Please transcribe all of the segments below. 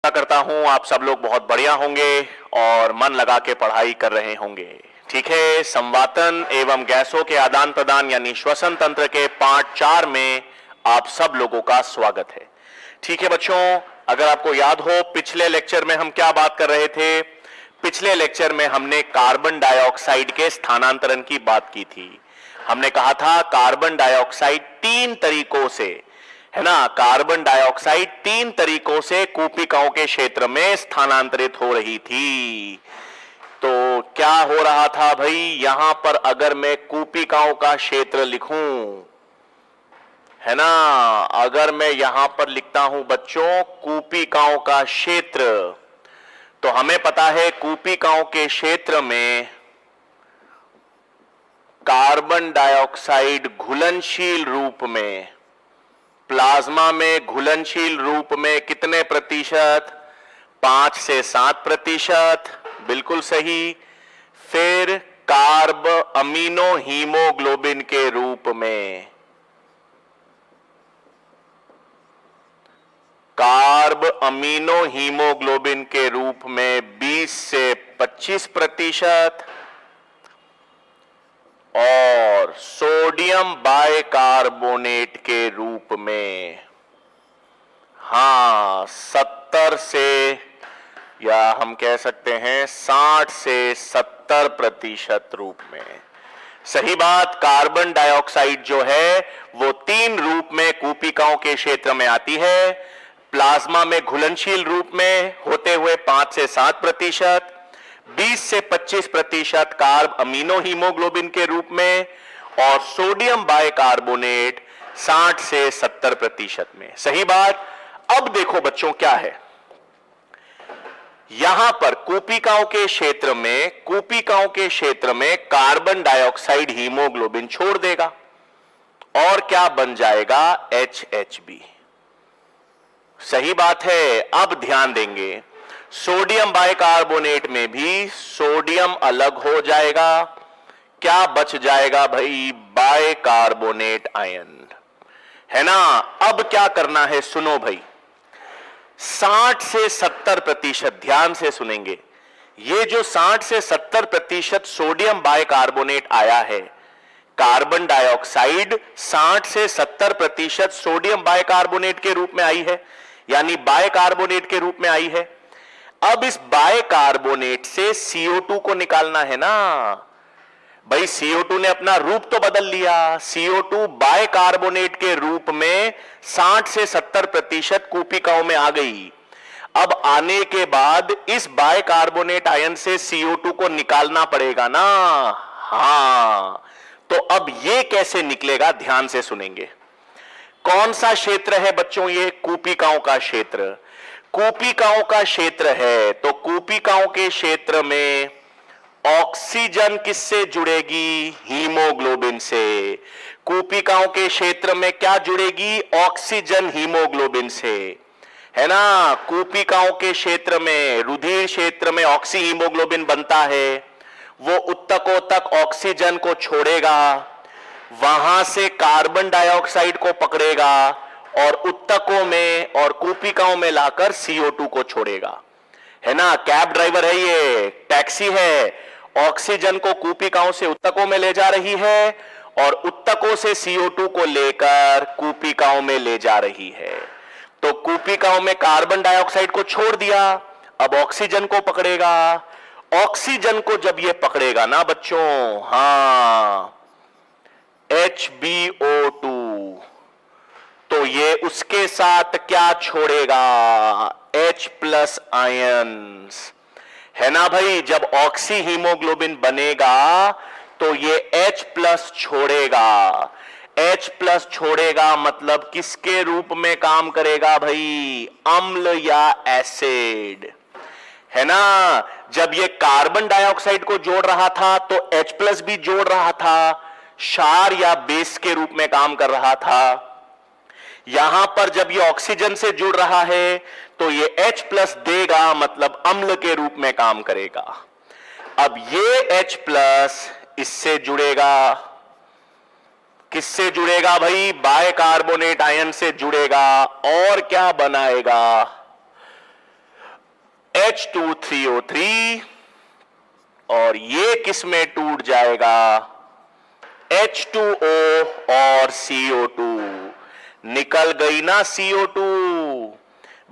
आशा करता हूं आप सब लोग बहुत बढ़िया होंगे और मन लगा के पढ़ाई कर रहे होंगे। ठीक है, संवातन एवं गैसों के आदान प्रदान यानी श्वसन तंत्र के पार्ट 4 में आप सब लोगों का स्वागत है। ठीक है बच्चों, अगर आपको याद हो पिछले लेक्चर में हम क्या बात कर रहे थे। पिछले लेक्चर में हमने कार्बन डाइऑक्साइड के स्थानांतरण की बात की थी। हमने कहा था कार्बन डाइऑक्साइड 3 तरीकों से, है ना, कार्बन डाइऑक्साइड 3 तरीकों से कूपिकाओं के क्षेत्र में स्थानांतरित हो रही थी। तो क्या हो रहा था भाई, यहां पर अगर मैं कूपिकाओं का क्षेत्र लिखूं, है ना, अगर मैं यहां पर लिखता हूं बच्चों कूपिकाओं का क्षेत्र, तो हमें पता है कूपिकाओं के क्षेत्र में कार्बन डाइऑक्साइड घुलनशील रूप में, प्लाज्मा में घुलनशील रूप में कितने प्रतिशत, 5 से 7 प्रतिशत, बिल्कुल सही। फिर कार्ब अमीनो हीमोग्लोबिन के रूप में, कार्ब अमीनो हीमोग्लोबिन के रूप में 20 से 25 प्रतिशत, और सोडियम बाइकार्बोनेट के रूप में 70 से, या हम कह सकते हैं 60 से 70 प्रतिशत रूप में। सही बात, कार्बन डाइऑक्साइड जो है वो 3 रूप में कूपिकाओं के क्षेत्र में आती है। प्लाज्मा में घुलनशील रूप में होते हुए 5 से 7 प्रतिशत, 20 से 25 प्रतिशत कार्ब अमीनो हीमोग्लोबिन के रूप में, और सोडियम बाइकार्बोनेट 60 से 70 प्रतिशत में। सही बात। अब देखो बच्चों क्या है, यहां पर कूपिकाओं के क्षेत्र में, कूपिकाओं के क्षेत्र में कार्बन डाइऑक्साइड हीमोग्लोबिन छोड़ देगा और क्या बन जाएगा, HHB। सही बात है। अब ध्यान देंगे, सोडियम बाइकार्बोनेट में भी सोडियम अलग हो जाएगा, क्या बच जाएगा भाई, बाइकार्बोनेट आयन, है ना। अब क्या करना है, सुनो भाई, 60 से 70 प्रतिशत, ध्यान से सुनेंगे, ये जो 60 से 70 प्रतिशत सोडियम बाइकार्बोनेट आया है, कार्बन डाइऑक्साइड 60 से 70 प्रतिशत सोडियम बाइकार्बोनेट के रूप में आई है, यानी बाइकार्बोनेट के रूप में आई है। अब इस बाइकार्बोनेट से CO2 को निकालना है ना भाई। CO2 ने अपना रूप तो बदल लिया, CO2 बाइकार्बोनेट के रूप में 60 से 70 प्रतिशत कूपिकाओं में आ गई। अब आने के बाद इस बाइकार्बोनेट आयन से CO2 को निकालना पड़ेगा ना। तो अब ये कैसे निकलेगा, ध्यान से सुनेंगे। कौन सा क्षेत्र है बच्चों, ये कूपिकाओं का क्षेत्र, कूपिकाओं का क्षेत्र है। तो कूपिकाओं के क्षेत्र में ऑक्सीजन किससे जुड़ेगी, हीमोग्लोबिन से। कूपिकाओं के क्षेत्र में क्या जुड़ेगी, ऑक्सीजन हीमोग्लोबिन से, है ना। कूपिकाओं के क्षेत्र में, रुधिर क्षेत्र में ऑक्सी हीमोग्लोबिन बनता है, वो उत्तकों तक ऑक्सीजन को छोड़ेगा, वहां से कार्बन डाइऑक्साइड को पकड़ेगा और उत्तकों में और कूपिकाओं में लाकर CO2 को छोड़ेगा, है ना। कैब ड्राइवर है, ये टैक्सी है, ऑक्सीजन को कूपिकाओं से उत्तकों में ले जा रही है और उत्तकों से CO2 को लेकर कूपिकाओं में ले जा रही है। तो कूपिकाओं में कार्बन डाइऑक्साइड को छोड़ दिया, अब ऑक्सीजन को पकड़ेगा। ऑक्सीजन को जब ये पकड़ेगा ना बच्चों, HbO2, तो ये उसके साथ क्या छोड़ेगा, H+ आयंस, है ना भाई। जब ऑक्सी हीमोग्लोबिन बनेगा तो ये H+ छोड़ेगा, H+ छोड़ेगा मतलब किसके रूप में काम करेगा भाई, अम्ल या एसिड, है ना। जब ये कार्बन डाइऑक्साइड को जोड़ रहा था तो H+ भी जोड़ रहा था, क्षार या बेस के रूप में काम कर रहा था। यहां पर जब ये ऑक्सीजन से जुड़ रहा है तो ये H+ देगा, मतलब अम्ल के रूप में काम करेगा। अब ये H+ इससे जुड़ेगा, किससे जुड़ेगा भाई, बाइकार्बोनेट आयन से जुड़ेगा, और क्या बनाएगा, H2 3O3 और ये किस में टूट जाएगा? H2O और CO2। निकल गई ना CO2,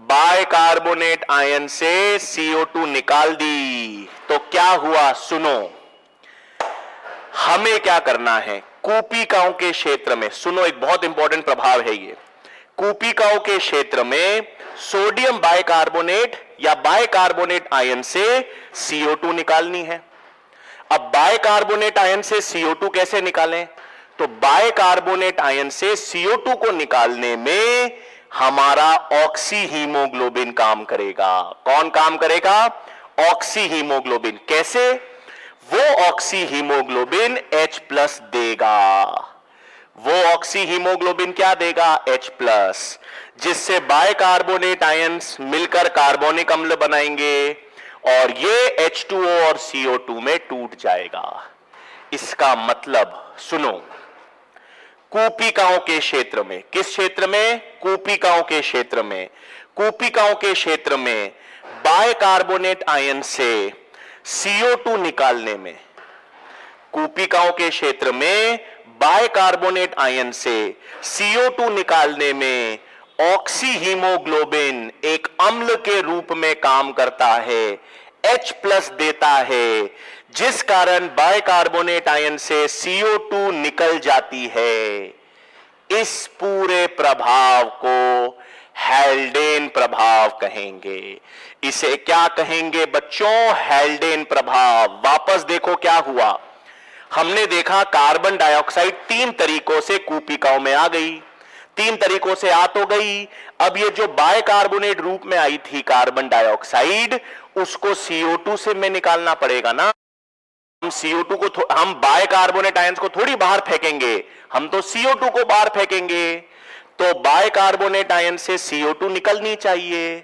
बाइकार्बोनेट आयन से CO2 निकाल दी। तो क्या हुआ सुनो, हमें क्या करना है? कूपिकाओं के क्षेत्र में सुनो, एक बहुत इंपॉर्टेंट प्रभाव है ये। कूपिकाओं के क्षेत्र में सोडियम बाइकार्बोनेट या बाइकार्बोनेट आयन से CO2 निकालनी है। अब बाइकार्बोनेट आयन से CO2 कैसे निकालें? तो बाइकार्बोनेट आयन से CO2 को निकालने में हमारा ऑक्सी हीमोग्लोबिन काम करेगा। कौन काम करेगा? Oxy haemoglobin. कैसे? वो ऑक्सी हीमोग्लोबिन H+ देगा। वो ऑक्सी हीमोग्लोबिन क्या देगा? H+, जिससे बाइकार्बोनेट आयन्स मिलकर कार्बोनिक अम्ल बनाएंगे और ये H2O और CO2 में टूट जाएगा। इसका मतलब सुनो, कूपिकाओं के क्षेत्र में, किस क्षेत्र में? कूपिकाओं के क्षेत्र में। कूपिकाओं के क्षेत्र में बाइकार्बोनेट आयन से CO2 निकालने में, कूपिकाओं के क्षेत्र में बाइकार्बोनेट आयन से CO2 निकालने में ऑक्सी हीमोग्लोबिन एक अम्ल के रूप में काम करता है, H+ देता है, जिस कारण बाइकार्बोनेट आयन से CO2 निकल जाती है। इस पूरे प्रभाव को हैल्डेन प्रभाव कहेंगे। इसे क्या कहेंगे बच्चों? हैल्डेन प्रभाव। वापस देखो क्या हुआ। हमने देखा कार्बन डाइऑक्साइड 3 तरीकों से कूपिकाओं में आ गई, 3 तरीकों से आ तो गई। अब ये जो बाइकार्बोनेट रूप में आई थी कार्बन डाइऑक्साइड, उसको CO2 से में निकालना पड़ेगा ना। हम CO2 को हम बाइकार्बोनेट आयंस को थोड़ी बाहर फेंकेंगे, हम तो CO2 को बाहर फेंकेंगे। तो बाइकार्बोनेट आयन से CO2 निकलनी चाहिए।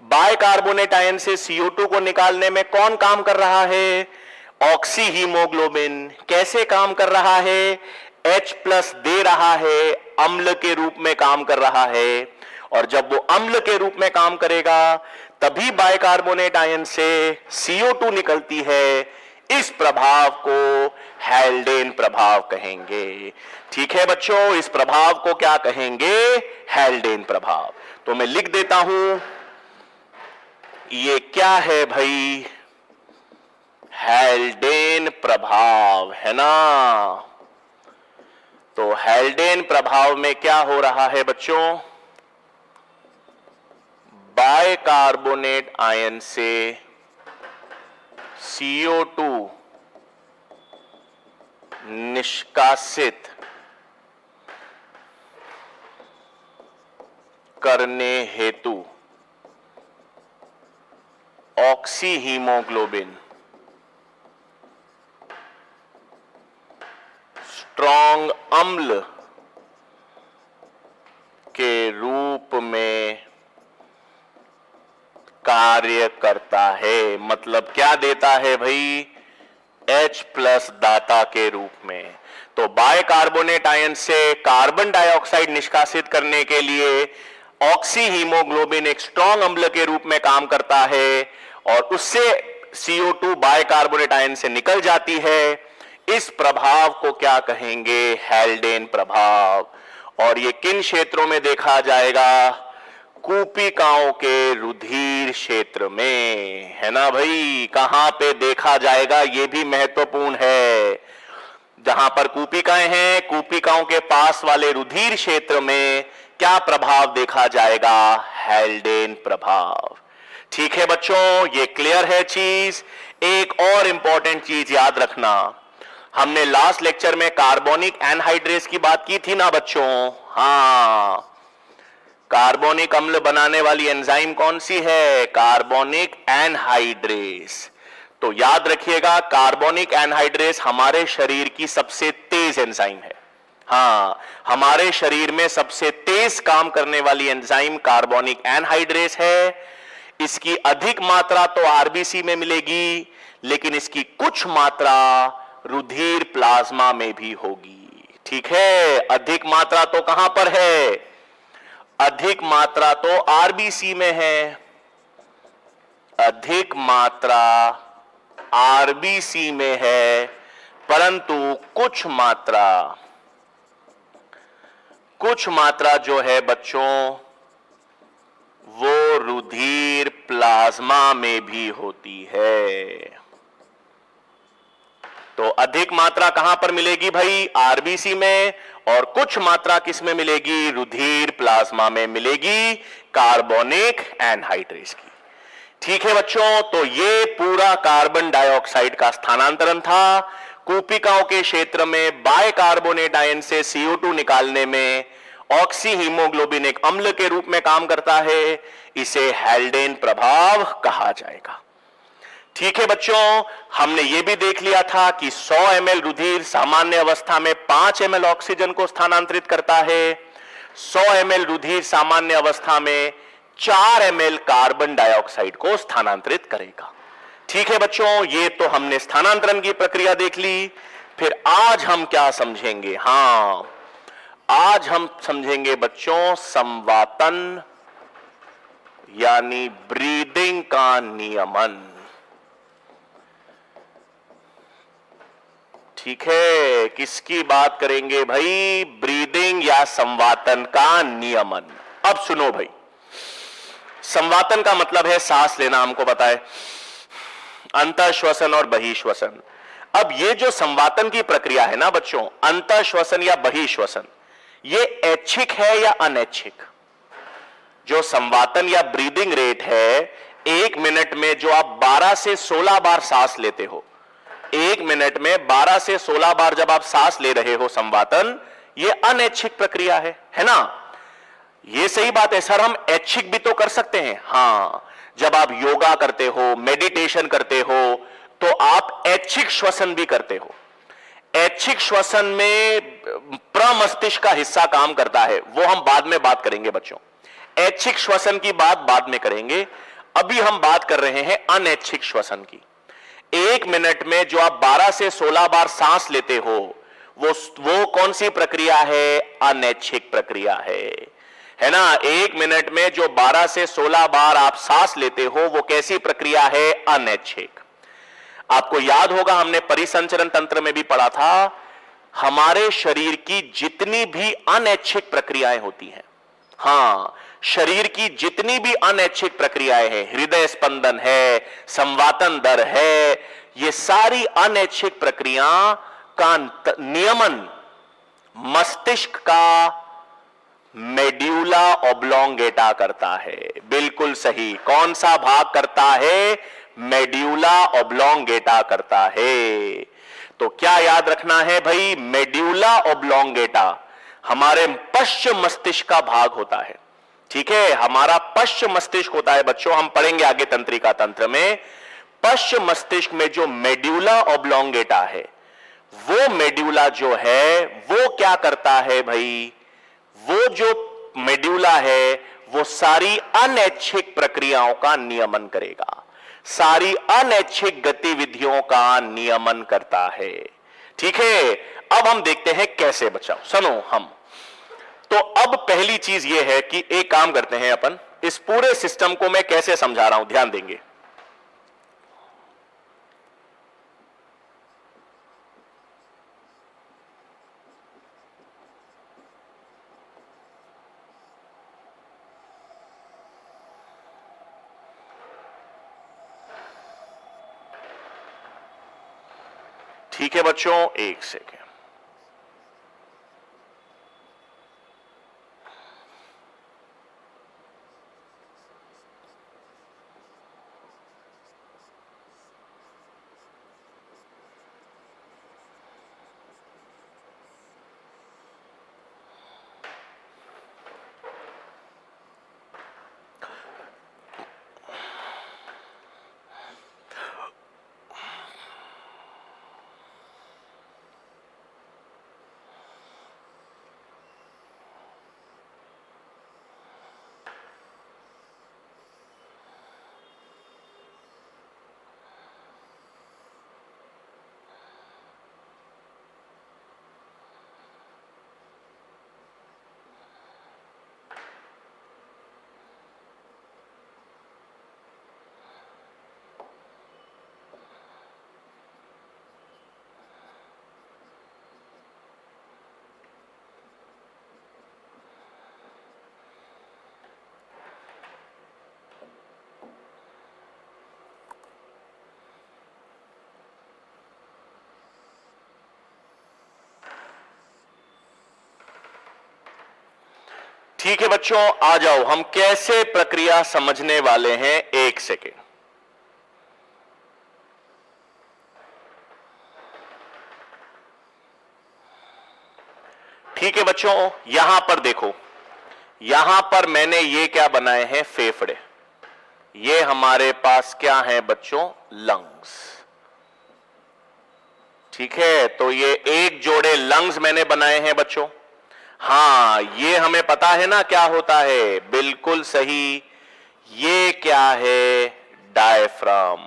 बाइकार्बोनेट आयन से CO2 को निकालने में कौन काम कर रहा है? Oxy haemoglobin. कैसे काम कर रहा है? H+ दे रहा है, अम्ल के रूप में काम कर रहा है। और जब वो अम्ल के रूप में काम करेगा तभी बाइकार्बोनेट आयन से CO2 निकलती है। इस प्रभाव को हैल्डेन प्रभाव कहेंगे। ठीक है बच्चों, इस प्रभाव को क्या कहेंगे? हैल्डेन प्रभाव। तो मैं लिख देता हूं, ये क्या है भाई? हैल्डेन प्रभाव, है ना। तो हैल्डेन प्रभाव में क्या हो रहा है बच्चों? बाइकार्बोनेट आयन से CO2 निष्कासित करने हेतु ऑक्सी हीमोग्लोबिन स्ट्रॉन्ग अम्ल के रूप में कार्य करता है। मतलब क्या देता है भाई? H+ दाता के रूप में। तो बाइकार्बोनेट आयन से कार्बन डाइऑक्साइड निष्कासित करने के लिए ऑक्सी हीमोग्लोबिन एक स्ट्रॉन्ग अम्ल के रूप में काम करता है और उससे CO2 बाइकार्बोनेट आयन से निकल जाती है। इस प्रभाव को क्या कहेंगे? हैल्डेन प्रभाव। और ये किन क्षेत्रों में देखा जाएगा? कूपिकाओं के रुधिर क्षेत्र में, है ना भाई। कहां पे देखा जाएगा ये भी महत्वपूर्ण है। जहां पर कूपिकाएं हैं, कूपिकाओं के पास वाले रुधिर क्षेत्र में क्या प्रभाव देखा जाएगा? हैल्डेन प्रभाव। ठीक है बच्चों, ये क्लियर है चीज। एक और इंपॉर्टेंट चीज याद रखना, हमने लास्ट लेक्चर में कार्बोनिक एनहाइड्रेस की बात की थी ना बच्चों। हां, कार्बोनिक अम्ल बनाने वाली एंजाइम कौन सी है? Carbonic anhydrase. तो याद रखिएगा, कार्बोनिक एनहाइड्रेस हमारे शरीर की सबसे तेज एंजाइम है। हां, हमारे शरीर में सबसे तेज काम करने वाली एंजाइम कार्बोनिक एनहाइड्रेस है। इसकी अधिक मात्रा तो आरबीसी में मिलेगी, लेकिन इसकी कुछ मात्रा रुधिर प्लाज्मा में भी होगी। ठीक है, अधिक मात्रा तो कहां पर है? अधिक मात्रा तो आरबीसी में है। अधिक मात्रा आरबीसी में है, परंतु कुछ मात्रा जो है बच्चों वो रुधिर प्लाज्मा में भी होती है। तो अधिक मात्रा कहां पर मिलेगी भाई? आरबीसी में, और कुछ मात्रा किस में मिलेगी? रुधिर प्लाज्मा में मिलेगी, कार्बोनिक एनहाइड्रेस की। ठीक है बच्चों, तो ये पूरा कार्बन डाइऑक्साइड का स्थानांतरण था। कूपिकाओं के क्षेत्र में बाइकार्बोनेट आयन से CO2 निकालने में ऑक्सी हीमोग्लोबिन एक अम्ल के रूप में काम करता है। इसे हैल्डेन प्रभाव कहा जाएगा। ठीक है बच्चों, हमने यह भी देख लिया था कि 100 ml रुधिर सामान्य अवस्था में 5 ml ऑक्सीजन को स्थानांतरित करता है। 100 ml रुधिर सामान्य अवस्था में 4 ml कार्बन डाइऑक्साइड को स्थानांतरित करेगा। ठीक है बच्चों, ये तो हमने स्थानांतरण की प्रक्रिया देख ली। फिर आज हम क्या समझेंगे? हां, आज हम समझेंगे बच्चों संवातन यानी ब्रीदिंग का नियमन। ठीक है, किसकी बात करेंगे भाई? ब्रीदिंग या संवातन का नियमन। अब सुनो भाई, संवातन का मतलब है सांस लेना, हमको पता है, अंतःश्वसन और बहिश्वसन। अब ये जो संवातन की प्रक्रिया है ना बच्चों, अंतःश्वसन या बहिश्वसन, ये ऐच्छिक है या अनैच्छिक? जो संवातन या ब्रीदिंग रेट है, 1 मिनट में जो आप 12 से 16 बार सांस लेते हो, 1 मिनट में 12 से 16 बार जब आप सांस ले रहे हो संवातन, ये अनैच्छिक प्रक्रिया है ना? ये सही बात है सर, हम ऐच्छिक भी तो कर सकते हैं। हां, जब आप योगा करते हो, मेडिटेशन करते हो, तो आप ऐच्छिक श्वसन भी करते हो। ऐच्छिक श्वसन में प्रमस्तिष्क का हिस्सा काम करता है, वो हम बाद में बात करेंगे बच्चों। ऐच्छिक श्वसन की बात बाद में करेंगे, अभी हम बात कर रहे हैं अनैच्छिक श्वसन की। 1 मिनट में जो आप 12 से 16 बार सांस लेते हो, वो कौन सी प्रक्रिया है? अनैच्छिक प्रक्रिया है ना? 1 मिनट में जो 12 से 16 बार आप सांस लेते हो, वो कैसी प्रक्रिया है? अनैच्छिक। आपको याद होगा, हमने परिसंचरण तंत्र में भी पढ़ा था, हमारे शरीर की जितनी भी अनैच्छिक प्रक्रियाएं होती हैं, हां, शरीर की जितनी भी अनैच्छिक प्रक्रियाएं हैं, हृदय स्पंदन है, संवातन दर है, ये सारी अनैच्छिक प्रक्रिया का नियमन मस्तिष्क का मेड्यूला ऑब्लोंगेटा करता है। बिल्कुल सही, कौन सा भाग करता है? मेड्यूला ऑब्लोंगेटा करता है। तो क्या याद रखना है भाई? मेड्यूला ऑब्लोंगेटा हमारे पश्चिम मस्तिष्क का भाग होता है। ठीक है, हमारा पश्चिम मस्तिष्क होता है बच्चों, हम पढ़ेंगे आगे तंत्रिका तंत्र में। पश्चिम मस्तिष्क में जो मेड्यूला ऑब्लोंगेटा है, वो मेड्यूला जो है वो क्या करता है भाई? वो जो मेड्यूला है वो सारी अनैच्छिक प्रक्रियाओं का नियमन करेगा, सारी अनैच्छिक गतिविधियों का नियमन करता है। ठीक है, अब हम देखते हैं कैसे बचाओ। सुनो, हम तो अब पहली चीज ये है कि एक काम करते हैं, अपन इस पूरे सिस्टम को मैं कैसे समझा रहा हूं, ध्यान देंगे। ठीक है बच्चों, एक सेकेंड। ठीक है बच्चों, आ जाओ, हम कैसे प्रक्रिया समझने वाले हैं। एक सेकेंड। ठीक है बच्चों, यहां पर देखो, यहां पर मैंने ये क्या बनाए हैं, फेफड़े। ये हमारे पास क्या है बच्चों, लंग्स। ठीक है, तो ये एक जोड़े लंग्स मैंने बनाए हैं बच्चों। हां, ये हमें पता है ना क्या होता है, बिल्कुल सही। ये क्या है, डायफ्राम।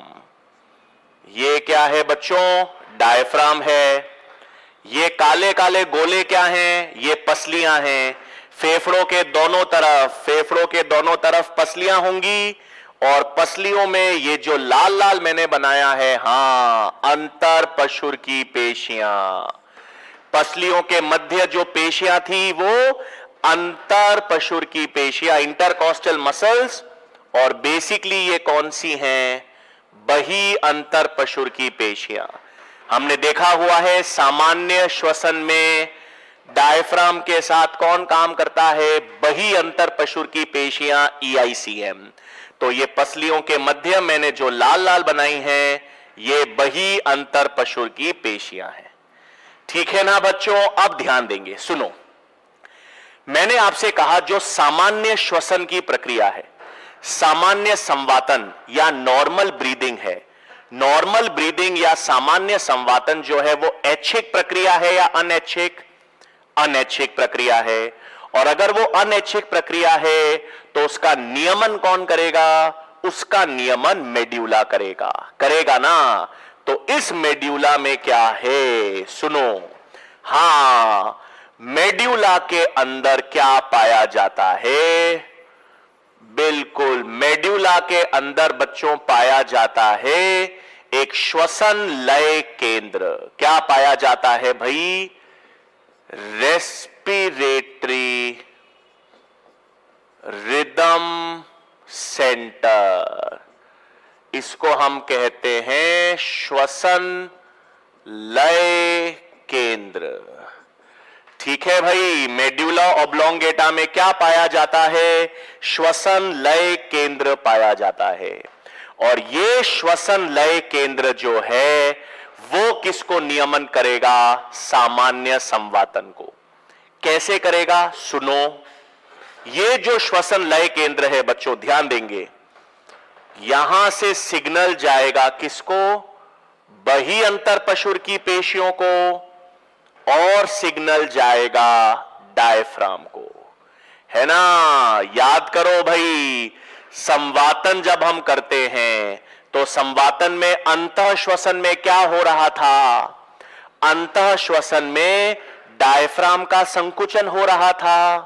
ये क्या है बच्चों, डायफ्राम है। ये काले काले गोले क्या हैं, ये पसलियां हैं। फेफड़ों के दोनों तरफ पसलियां होंगी, और पसलियों में ये जो लाल लाल मैंने बनाया है, हां, अंतर पशुर की पेशियां। पसलियों के मध्य जो पेशियां थी वो अंतर पशुर की पेशियां, इंटरकॉस्टल मसल्स। और बेसिकली ये कौन सी हैं, बही अंतर पशुर की पेशियां। हमने देखा हुआ है सामान्य श्वसन में डायफ्राम के साथ कौन काम करता है, बही अंतर पशुर की पेशियां, EICM। तो ये पसलियों के मध्य मैंने जो लाल लाल बनाई हैं, ये बही अंतर पशुर की पेशियां हैं। ठीक है ना बच्चों, अब ध्यान देंगे, सुनो। मैंने आपसे कहा जो सामान्य श्वसन की प्रक्रिया है, सामान्य संवातन या नॉर्मल ब्रीदिंग है। नॉर्मल ब्रीदिंग या सामान्य संवातन जो है वो ऐच्छिक प्रक्रिया है या अनैच्छिक, अनैच्छिक प्रक्रिया है। और अगर वो अनैच्छिक प्रक्रिया है तो उसका नियमन कौन करेगा, उसका नियमन मेड्यूला करेगा ना। तो इस मेड्यूला में क्या है, सुनो। हां, मेड्यूला के अंदर क्या पाया जाता है, बिल्कुल, मेड्यूला के अंदर बच्चों पाया जाता है एक श्वसन लय केंद्र। क्या पाया जाता है भाई, रेस्पिरेटरी रिदम सेंटर। इसको हम कहते हैं श्वसन लय केंद्र। ठीक है भाई, मेड्यूला ऑब्लोंगेटा में क्या पाया जाता है, श्वसन लय केंद्र पाया जाता है। और ये श्वसन लय केंद्र जो है वो किसको नियमन करेगा, सामान्य संवातन को। कैसे करेगा, सुनो। ये जो श्वसन लय केंद्र है बच्चों, ध्यान देंगे, यहां से सिग्नल जाएगा किसको, बही अंतर पशुर की पेशियों को, और सिग्नल जाएगा डायफ्राम को, है ना। याद करो भाई, संवातन जब हम करते हैं तो संवातन में अंतः श्वसन में क्या हो रहा था, अंतः श्वसन में डायफ्राम का संकुचन हो रहा था,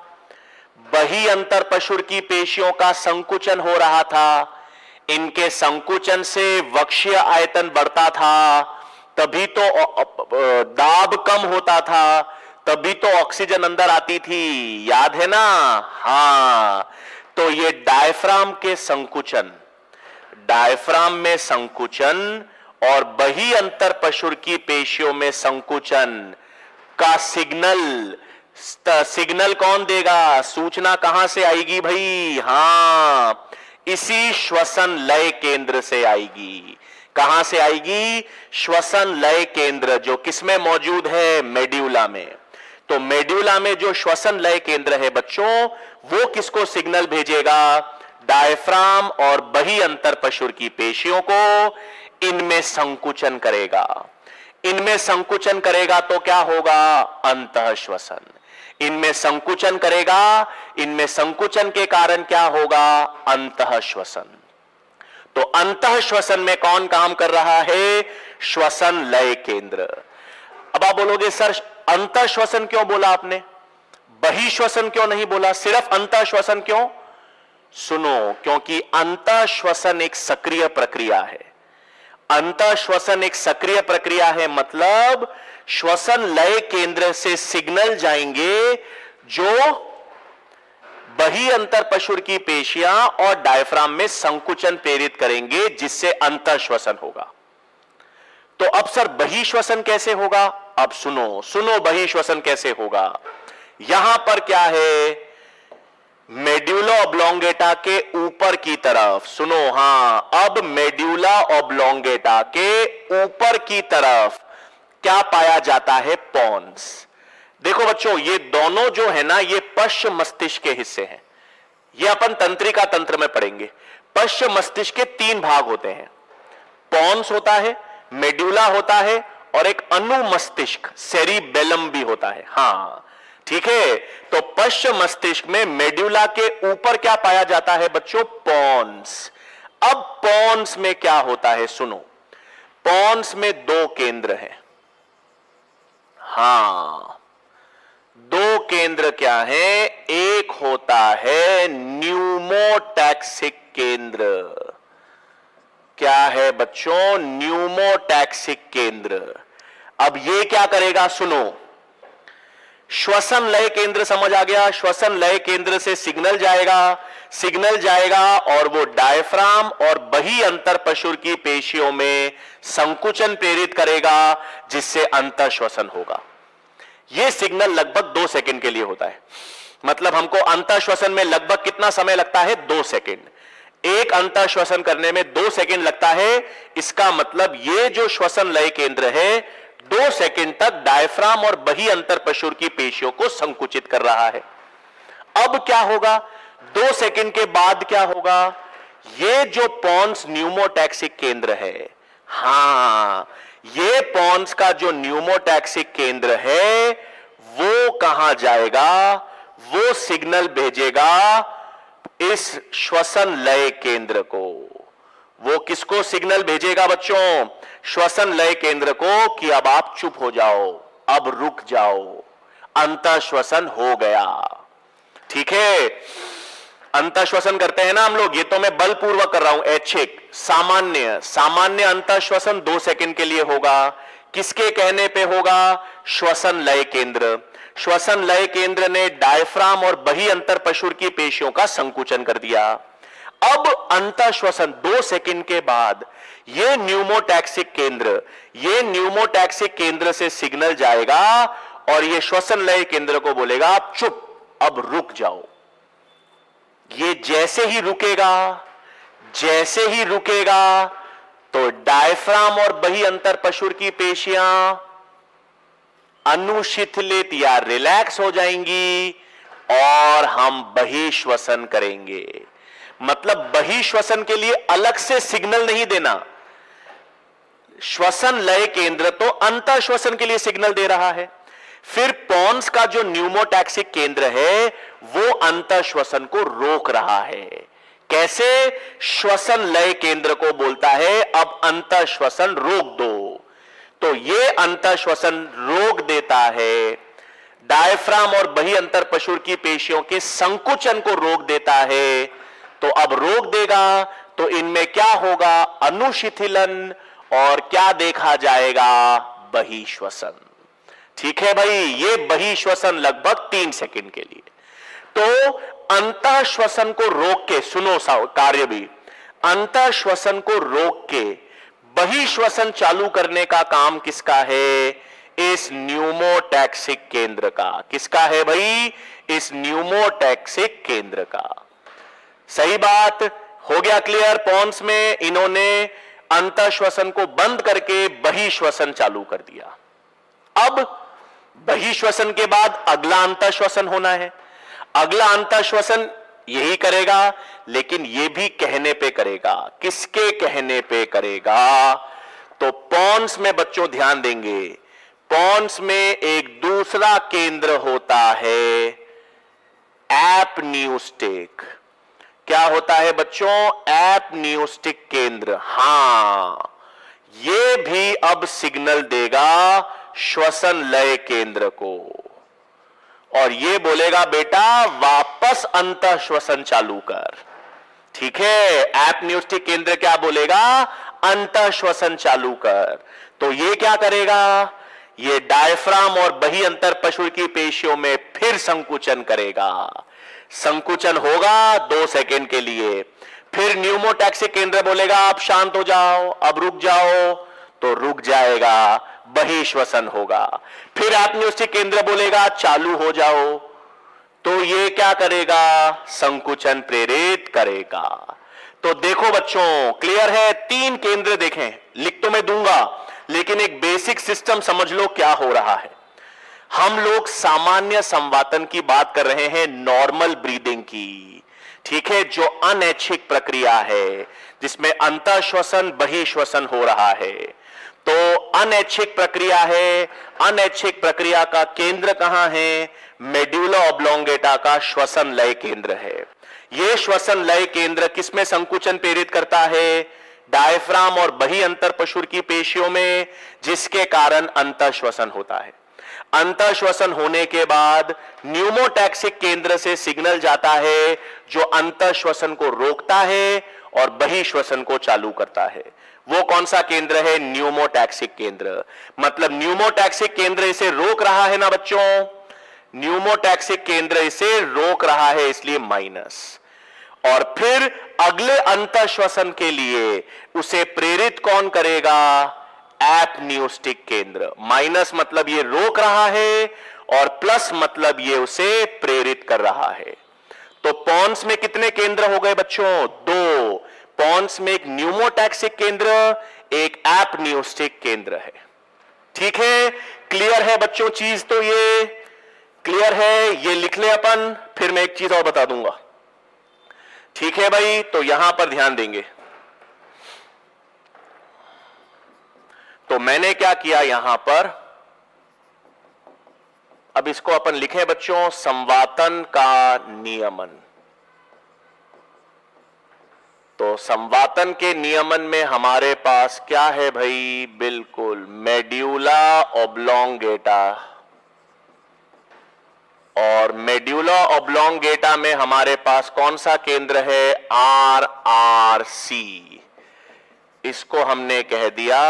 बही अंतर पशुर की पेशियों का संकुचन हो रहा था। इनके संकुचन से वक्षीय आयतन बढ़ता था, तभी तो दाब कम होता था, तभी तो ऑक्सीजन अंदर आती थी, याद है ना। हां, तो ये डायफ्राम के संकुचन, डायफ्राम में संकुचन और बही अंतर पशुर की पेशियों में संकुचन का सिग्नल कौन देगा, सूचना कहां से आएगी भाई, हां, इसी श्वसन लय केंद्र से आएगी। कहां से आएगी, श्वसन लय केंद्र, जो किसमें मौजूद है, मेड्यूला में। तो मेड्यूला में जो श्वसन लय केंद्र है बच्चों, वो किसको सिग्नल भेजेगा, डायफ्राम और बही अंतर पशुर की पेशियों को। इनमें संकुचन करेगा, इनमें संकुचन करेगा तो क्या होगा, अंतः श्वसन। इनमें संकुचन करेगा, इनमें संकुचन के कारण क्या होगा, अंतः श्वसन। तो अंतः श्वसन में कौन काम कर रहा है, श्वसन लय केंद्र। अब आप बोलोगे सर अंतः श्वसन क्यों बोला आपने, बही श्वसन क्यों नहीं बोला, सिर्फ अंतः श्वसन क्यों। सुनो, क्योंकि अंतः श्वसन एक सक्रिय प्रक्रिया है। अंतः श्वसन एक सक्रिय प्रक्रिया है, मतलब श्वसन लय केंद्र से सिग्नल जाएंगे जो बही अंतर पशुर की पेशियां और डायफ्राम में संकुचन प्रेरित करेंगे, जिससे अंतः श्वसन होगा। तो अब सर बही श्वसन कैसे होगा, अब सुनो बही श्वसन कैसे होगा। यहां पर क्या है, मेड्यूला ऑब्लोंगेटा के ऊपर की तरफ, सुनो, हां, अब मेड्यूला ऑब्लोंगेटा के ऊपर की तरफ क्या पाया जाता है? पॉन्स। देखो बच्चों, ये दोनों जो है ना, ये पश्च मस्तिष्क के हिस्से हैं। ये अपन तंत्रिका तंत्र में पढ़ेंगे। पश्च मस्तिष्क के 3 भाग होते हैं। पॉन्स होता है, मेड्यूला होता है, और एक अनुमस्तिष्क सेरिबेलम भी होता है। हां, ठीक है। तो पश्च मस्तिष्क में मेड्यूला के ऊपर क्या पाया जाता है बच्चों? पॉन्स। अब पॉन्स में क्या होता है? सुनो, पॉन्स में 2 केंद्र हैं। हां, 2 केंद्र क्या है? एक होता है न्यूमोटैक्सिक केंद्र। क्या है बच्चों? न्यूमोटैक्सिक केंद्र। अब ये क्या करेगा? सुनो, श्वसन लय केंद्र समझ आ गया? श्वसन लय केंद्र से सिग्नल जाएगा और वो डायफ्राम और बही अंतर पशुर की पेशियों में संकुचन प्रेरित करेगा, जिससे अंतर श्वसन होगा। यह सिग्नल लगभग 2 सेकंड के लिए होता है। मतलब हमको अंतर श्वसन में लगभग कितना समय लगता है? 2 सेकंड। एक अंतर श्वसन करने में 2 सेकंड लगता है। इसका मतलब ये जो श्वसन लय केंद्र है 2 सेकंड तक डायफ्राम और बही अंतर पशुर की पेशियों को संकुचित कर रहा है। अब क्या होगा? 2 सेकंड के बाद क्या होगा? ये जो पॉन्स न्यूमोटैक्सिक केंद्र है, हां, ये पॉन्स का जो न्यूमोटैक्सिक केंद्र है वो कहां जाएगा? वो सिग्नल भेजेगा इस श्वसन लय केंद्र को। वो किसको सिग्नल भेजेगा बच्चों? श्वसन लय केंद्र को, कि अब आप चुप हो जाओ, अब रुक जाओ, अंतर श्वसन हो गया। ठीक है, अंतर श्वसन करते हैं ना हम लोग, ये तो मैं बलपूर्वक कर रहा हूं, ऐच्छिक। सामान्य अंतर श्वसन 2 सेकंड के लिए होगा। किसके कहने पे होगा? श्वसन लय केंद्र। श्वसन लय केंद्र ने डायफ्राम और बही अंतर पशुर की पेशियों का संकुचन कर दिया। अब अंतर श्वसन 2 सेकंड के बाद ये न्यूमोटैक्सिक केंद्र से सिग्नल जाएगा और ये श्वसन लय केंद्र को बोलेगा आप चुप, अब रुक जाओ। ये जैसे ही रुकेगा तो डायफ्राम और बही अंतर पशुर की पेशियां अनुशिथिलित या रिलैक्स हो जाएंगी और हम बहिश्वसन करेंगे। मतलब बहिश्वसन के लिए अलग से सिग्नल नहीं देना। श्वसन लय केंद्र तो अंतर श्वसन के लिए सिग्नल दे रहा है, फिर पॉन्स का जो न्यूमोटैक्सिक केंद्र है वो अंतर श्वसन को रोक रहा है। कैसे? श्वसन लय केंद्र को बोलता है अब अंतर श्वसन रोक दो, तो ये अंतर श्वसन रोक देता है। डायफ्राम और बही अंतर पशुर की पेशियों के संकुचन को रोक देता है। तो अब रोक देगा तो इनमें क्या होगा? अनुशिथिलन, और क्या देखा जाएगा? बहिश्वसन। ठीक है भाई, ये बहिश्वसन लगभग 3 सेकंड के लिए। तो अंतर श्वसन को रोक के, सुनो कार्य भी, अंतर श्वसन को रोक के बहिश्वसन चालू करने का काम किसका है? इस न्यूमोटैक्सिक केंद्र का। किसका है भाई? इस न्यूमोटैक्सिक केंद्र का। सही बात हो गया क्लियर? पॉन्स में इन्होंने अंतर श्वसन को बंद करके बहिश्वसन चालू कर दिया। अब बहिश्वसन के बाद अगला अंतर श्वसन होना है। अगला अंतर श्वसन यही करेगा, लेकिन यह भी कहने पे करेगा। किसके कहने पे करेगा? तो पॉन्स में बच्चों ध्यान देंगे, पॉन्स में एक दूसरा केंद्र होता है एपन्यूस्टिक। क्या होता है बच्चों? एपन्यूस्टिक केंद्र। हां, यह भी अब सिग्नल देगा श्वसन लय केंद्र को और यह बोलेगा बेटा वापस अंतर श्वसन चालू कर। ठीक है, एपन्यूस्टिक केंद्र क्या बोलेगा? अंतर श्वसन चालू कर। तो यह क्या करेगा? यह डायफ्राम और बही अंतर पशुर की पेशियों में फिर संकुचन करेगा। संकुचन होगा 2 सेकंड के लिए। फिर न्यूमोटैक्सिक केंद्र बोलेगा आप शांत हो जाओ, अब रुक जाओ, तो रुक जाएगा, बहिश्वसन होगा। फिर एपन्यूस्टिक केंद्र बोलेगा चालू हो जाओ, तो ये क्या करेगा, संकुचन प्रेरित करेगा। तो देखो बच्चों, क्लियर है, 3 केंद्र देखें, लिख तो मैं दूंगा लेकिन एक बेसिक सिस्टम समझ लो क्या हो रहा है। हम लोग सामान्य संवातन की बात कर रहे हैं, नॉर्मल ब्रीदिंग की, ठीक है, जो अनैच्छिक प्रक्रिया है जिसमें अंतःश्वसन बहिश्वसन हो रहा है। तो अनैच्छिक प्रक्रिया है, अनैच्छिक प्रक्रिया का केंद्र कहां है, मेड्यूला ऑब्लोंगेटा का श्वसन लय केंद्र है। यह श्वसन लय केंद्र किसमें संकुचन प्रेरित करता है, डायफ्राम और बहि अंतरपशुर की पेशियों में, जिसके कारण अंतःश्वसन होता है। अंतःश्वसन होने के बाद न्यूमोटैक्सिक केंद्र से सिग्नल जाता है जो अंतःश्वसन को रोकता है और बहिश्वसन को चालू करता है। वो कौन सा केंद्र है, न्यूमोटैक्सिक केंद्र। मतलब न्यूमोटैक्सिक केंद्र इसे रोक रहा है ना बच्चों, न्यूमोटैक्सिक केंद्र इसे रोक रहा है, इसलिए माइनस। और फिर अगले अंतःश्वसन के लिए उसे प्रेरित कौन करेगा, एपन्यूस्टिक केंद्र। माइनस मतलब ये रोक रहा है और प्लस मतलब ये उसे प्रेरित कर रहा है। तो पॉन्स में कितने केंद्र हो गए बच्चों, 2। पॉन्स में एक न्यूमोटैक्सिक केंद्र, एक एपन्यूस्टिक केंद्र है। ठीक है, क्लियर है बच्चों, चीज तो ये क्लियर है, ये लिख ले अपन, फिर मैं एक चीज और बता दूंगा। ठीक है भाई, तो यहां पर ध्यान देंगे। तो मैंने क्या किया यहां पर, अब इसको अपन लिखे बच्चों, संवातन का नियमन। तो संवातन के नियमन में हमारे पास क्या है भाई, बिल्कुल मेड्यूला ऑब्लोंगेटा, और मेड्यूला ऑब्लोंगेटा में हमारे पास कौन सा केंद्र है, RRC। इसको हमने कह दिया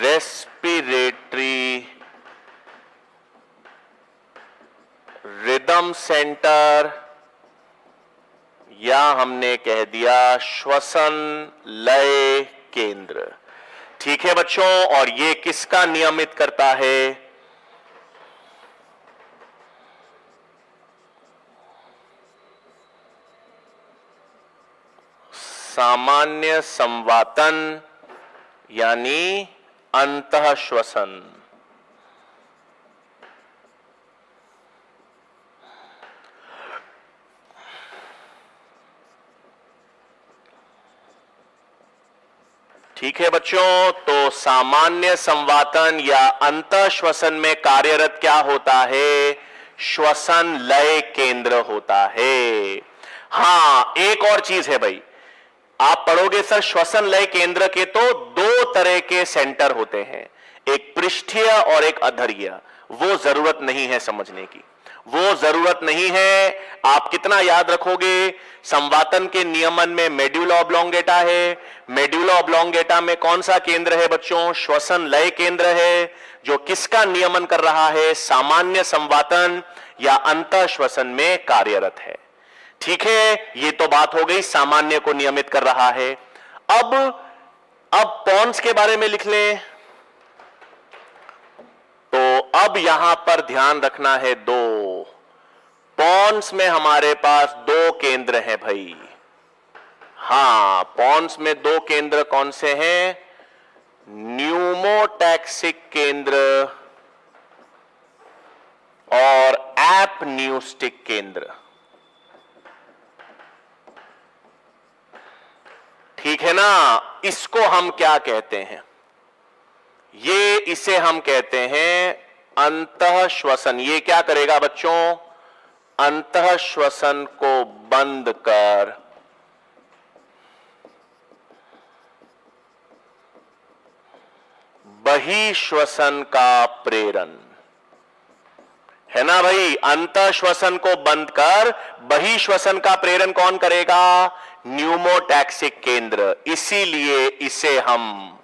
रेस्पिरेटरी रिदम सेंटर, या हमने कह दिया श्वसन लय केंद्र। ठीक है बच्चों, और ये किसका नियमित करता है, सामान्य संवातन यानी अंतःश्वसन। ठीक है बच्चों, तो सामान्य संवातन या अंतःश्वसन में कार्यरत क्या होता है, श्वसन लय केंद्र होता है। हां, एक और चीज है भाई, आप पढ़ोगे सर श्वसन लय केंद्र के तो 2 तरह के सेंटर होते हैं, एक पृष्ठीय और एक अधरीय। वो जरूरत नहीं है समझने की, वो जरूरत नहीं है। आप कितना याद रखोगे, संवातन के नियमन में मेड्यूला ऑब्लोंगेटा है, मेड्यूला ऑब्लोंगेटा में कौन सा केंद्र है बच्चों, श्वसन लय केंद्र है, जो किसका नियमन कर रहा है, सामान्य संवातन या अंतःश्वसन में कार्यरत है। ठीक है, ये तो बात हो गई, सामान्य को नियमित कर रहा है। अब पॉन्स के बारे में लिख लें। तो अब यहां पर ध्यान रखना है, 2 पॉन्स में हमारे पास 2 केंद्र हैं भाई। हां, पॉन्स में 2 केंद्र कौन से हैं, न्यूमोटैक्सिक केंद्र और एपन्यूस्टिक केंद्र। ठीक है ना, इसको हम क्या कहते हैं, इसे हम कहते हैं अंतःश्वसन। ये क्या करेगा बच्चों, अंतःश्वसन को बंद कर बहिश्वसन का प्रेरण, है ना भाई। अंतःश्वसन को बंद कर बहिश्वसन का प्रेरण कौन करेगा, न्यूमोटैक्सिक केंद्र। इसीलिए इसे हम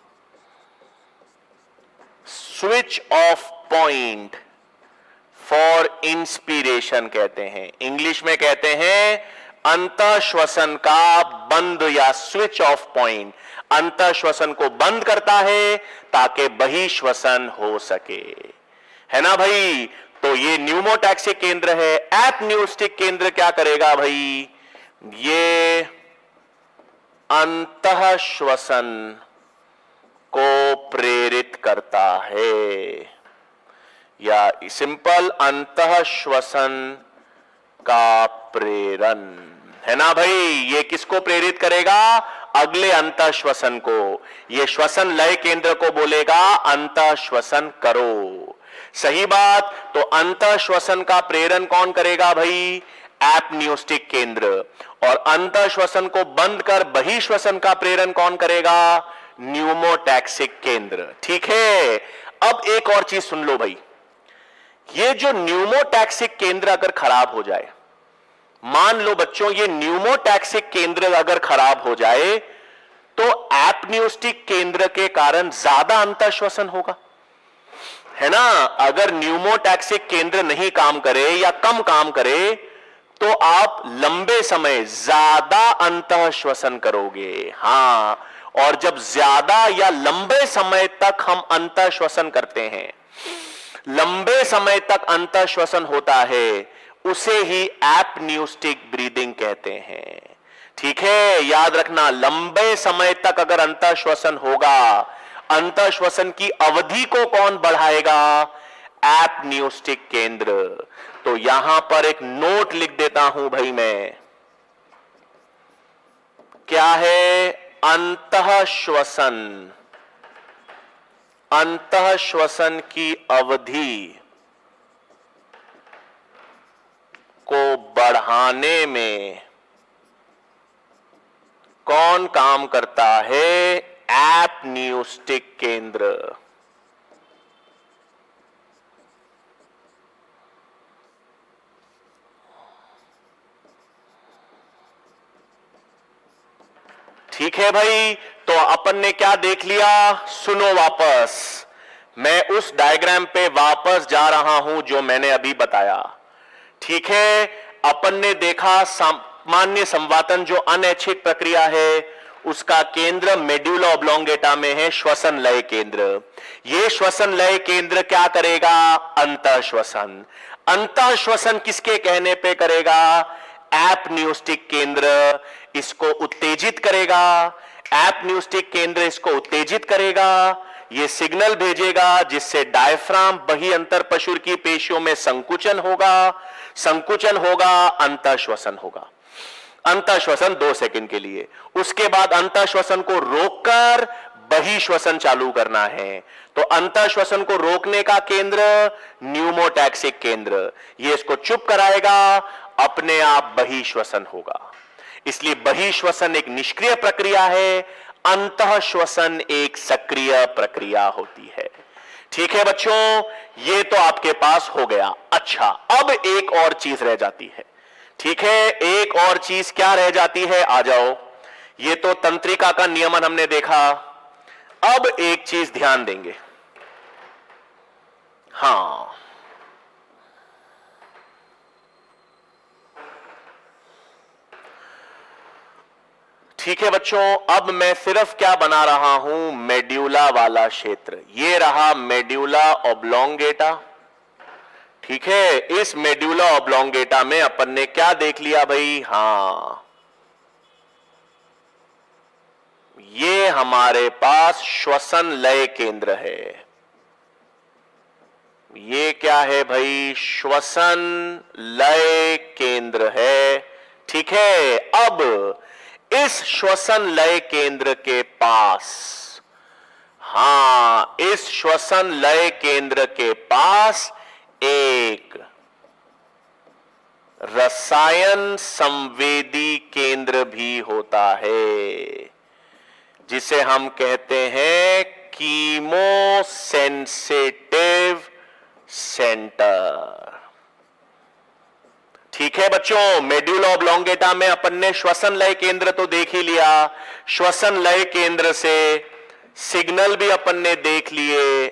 switch off point for inspiration कहते हैं, इंग्लिश में कहते हैं अंतःश्वसन का बंद या स्विच ऑफ पॉइंट। अंतःश्वसन को बंद करता है ताकि बहिश्वसन हो सके, है ना भाई। तो ये न्यूमोटैक्सिक केंद्र है। एपन्यूस्टिक केंद्र क्या करेगा भाई? ये अंतः श्वसन को प्रेरित करता है, या सिंपल अंतः श्वसन का प्रेरण है ना भाई। ये किसको प्रेरित करेगा? अगले अंतः श्वसन को। ये श्वसन लय केंद्र को बोलेगा अंतः श्वसन करो। सही बात। तो अंतः श्वसन का प्रेरण कौन करेगा भाई? एपन्यूस्टिक केंद्र। और अंतः श्वसन को बंद कर बहिश्वसन का प्रेरण कौन करेगा? न्यूमोटैक्सिक केंद्र। ठीक है। अब एक और चीज सुन लो भाई, ये जो न्यूमोटैक्सिक केंद्र अगर खराब हो जाए, मान लो बच्चों ये न्यूमोटैक्सिक केंद्र अगर खराब हो जाए तो एपन्यूस्टिक केंद्र के कारण ज्यादा अंतः श्वसन होगा, है ना। अगर न्यूमोटैक्सिक केंद्र नहीं काम करे या कम काम करे तो आप लंबे समय ज्यादा अंतः श्वसन करोगे। हां, और जब ज्यादा या लंबे समय तक हम अंतः श्वसन करते हैं, लंबे समय तक अंतः श्वसन होता है, उसे ही एपन्यूस्टिक ब्रीदिंग कहते हैं। ठीक है, याद रखना, लंबे समय तक अगर अंतः श्वसन होगा, अंतः श्वसन की अवधि को कौन बढ़ाएगा? एपन्यूस्टिक केंद्र। तो यहां पर एक नोट लिख देता हूं भाई मैं, क्या है? अंतः श्वसन, अंतः श्वसन की अवधि को बढ़ाने में कौन काम करता है? एपन्यूस्टिक केंद्र। ठीक है भाई। तो अपन ने क्या देख लिया? सुनो वापस, मैं उस डायग्राम पे वापस जा रहा हूं जो मैंने अभी बताया। ठीक है, अपन ने देखा सामान्य संवातन जो अनैच्छिक प्रक्रिया है उसका केंद्र मेड्यूला ऑब्लोंगेटा में है, श्वसन लय केंद्र। ये श्वसन लय केंद्र क्या करेगा? अंतः श्वसन। अंतः श्वसन किसके कहने पे करेगा? एपन्यूस्टिक केंद्र इसको उत्तेजित करेगा। एपन्यूस्टिक केंद्र इसको उत्तेजित करेगा, ये सिग्नल भेजेगा जिससे डायफ्राम बही अंतरपशुर की पेशियों में संकुचन होगा। संकुचन होगा, अंतः श्वसन होगा। अंतः श्वसन 2 सेकंड के लिए, उसके बाद अंतः श्वसन को रोककर बहिश्वसन चालू करना है। तो अंतः श्वसन को रोकने का केंद्र न्यूमोटैक्सिक केंद्र, ये इसको चुप कराएगा, अपने आप बहिश्वसन होगा। इसलिए बहिश्वसन एक निष्क्रिय प्रक्रिया है, अंतः श्वसन एक सक्रिय प्रक्रिया होती है। ठीक है बच्चों, ये तो आपके पास हो गया। अच्छा, अब एक और चीज रह जाती है। ठीक है, एक और चीज क्या रह जाती है? आ जाओ। ये तो तंत्रिका का नियमन हमने देखा। अब एक चीज ध्यान देंगे। हां, ठीक है बच्चों, अब मैं सिर्फ क्या बना रहा हूं? मेड्यूला वाला क्षेत्र। ये रहा मेड्यूला ऑब्लोंगेटा। ठीक है, इस मेड्यूला ऑब्लोंगेटा में अपन ने क्या देख लिया भाई? हां, ये हमारे पास श्वसन लय केंद्र है। ये क्या है भाई? श्वसन लय केंद्र है। ठीक है, अब इस श्वसन लय केंद्र के पास, हां, इस श्वसन लय केंद्र के पास एक रसायन संवेदी केंद्र भी होता है, जिसे हम कहते हैं कीमो सेंसिटिव सेंटर। ठीक है बच्चों, मेड्यूला ऑब्लोंगेटा में अपन ने श्वसन लय केंद्र तो देख ही लिया। श्वसन लय केंद्र से सिग्नल भी अपन ने देख लिए।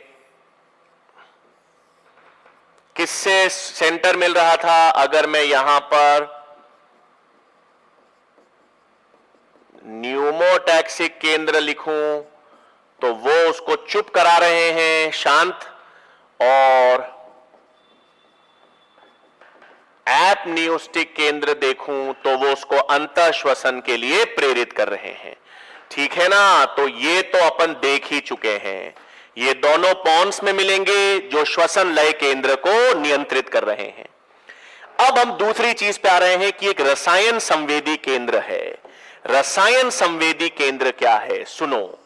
किससे सेंटर मिल रहा था? अगर मैं यहां पर न्यूमोटैक्सिक केंद्र लिखूं तो वो उसको चुप करा रहे हैं, शांत, और एपनियोस्टिक केंद्र देखूं तो वो उसको अंतः श्वसन के लिए प्रेरित कर रहे हैं। ठीक है ना, तो ये तो अपन देख ही चुके हैं। ये दोनों पॉन्स में मिलेंगे जो श्वसन लय केंद्र को नियंत्रित कर रहे हैं। अब हम दूसरी चीज पे आ रहे हैं कि एक रसायन संवेदी केंद्र है। रसायन संवेदी केंद्र क्या है, सुनो।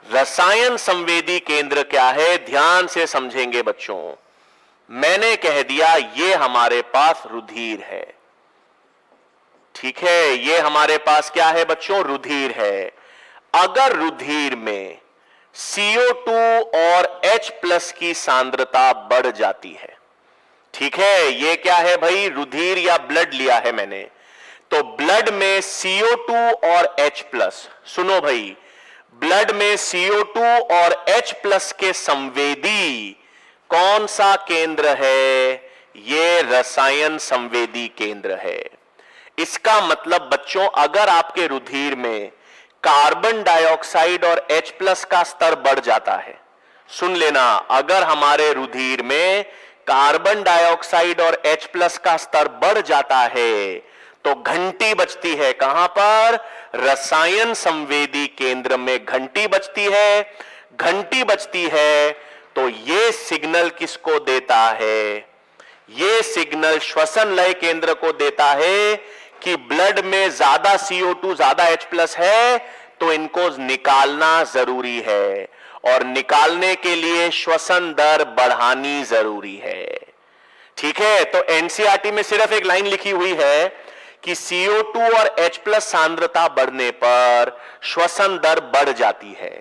रसायन संवेदी केंद्र क्या है, ध्यान से समझेंगे बच्चों। मैंने कह दिया ये हमारे पास रुधिर है। ठीक है, ये हमारे पास क्या है बच्चों, रुधिर है। अगर रुधिर में CO2 और H+ की सांद्रता बढ़ जाती है, ठीक है, ये क्या है भाई, रुधिर या ब्लड लिया है मैंने, तो ब्लड में CO2 और H+, सुनो भाई, ब्लड में CO2 और H+ के संवेदी कौन सा केंद्र है, ये रसायन संवेदी केंद्र है। इसका मतलब बच्चों, अगर आपके रुधिर में कार्बन डाइऑक्साइड और H+ का स्तर बढ़ जाता है, सुन लेना, अगर हमारे रुधिर में कार्बन डाइऑक्साइड और H+ का स्तर बढ़ जाता है तो घंटी बजती है। कहां पर, रसायन संवेदी केंद्र में घंटी बजती है। घंटी बजती है तो यह सिग्नल किसको देता है, यह सिग्नल श्वसन लय केंद्र को देता है कि ब्लड में ज्यादा CO2 ज्यादा H+ है तो इनको निकालना जरूरी है, और निकालने के लिए श्वसन दर बढ़ानी जरूरी है। ठीक है, तो एनसीईआरटी में सिर्फ एक लाइन लिखी हुई है कि CO2 और H+ सांद्रता बढ़ने पर श्वसन दर बढ़ जाती है।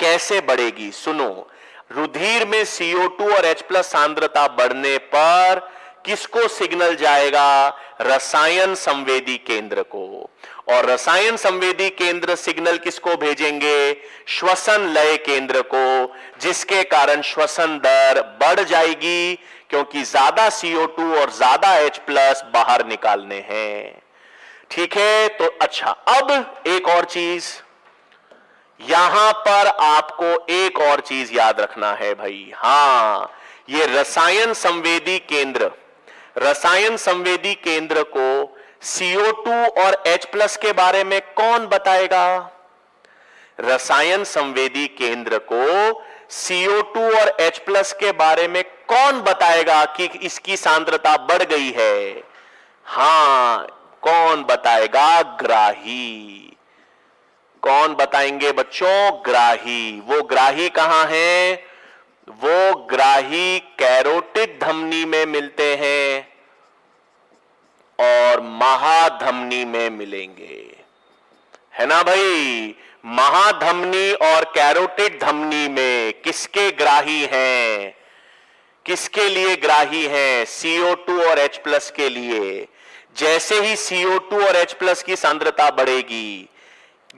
कैसे बढ़ेगी, सुनो, रुधिर में CO2 और H+ सांद्रता बढ़ने पर किसको सिग्नल जाएगा, रसायन संवेदी केंद्र को, और रसायन संवेदी केंद्र सिग्नल किसको भेजेंगे, श्वसन लय केंद्र को, जिसके कारण श्वसन दर बढ़ जाएगी, क्योंकि ज्यादा CO2 और ज्यादा H+ बाहर निकालने हैं। ठीक है, तो अच्छा, अब एक और चीज, यहां पर आपको एक और चीज याद रखना है भाई। हां, ये रसायन संवेदी केंद्र, रसायन संवेदी केंद्र को CO2 और H+ के बारे में कौन बताएगा, रसायन संवेदी केंद्र को CO2 और H+ के बारे में कौन बताएगा कि इसकी सांद्रता बढ़ गई है, हां, कौन बताएगा, ग्राही। कौन बताएंगे बच्चों, ग्राही। वो ग्राही कहां है, वो ग्राही कैरोटिड धमनी में मिलते हैं और महाधमनी में मिलेंगे, है ना भाई। महाधमनी और कैरोटिड धमनी में किसके ग्राही हैं, किसके लिए ग्राही हैं, CO2 और H+ के लिए। जैसे ही CO2 और H+ की सांद्रता बढ़ेगी,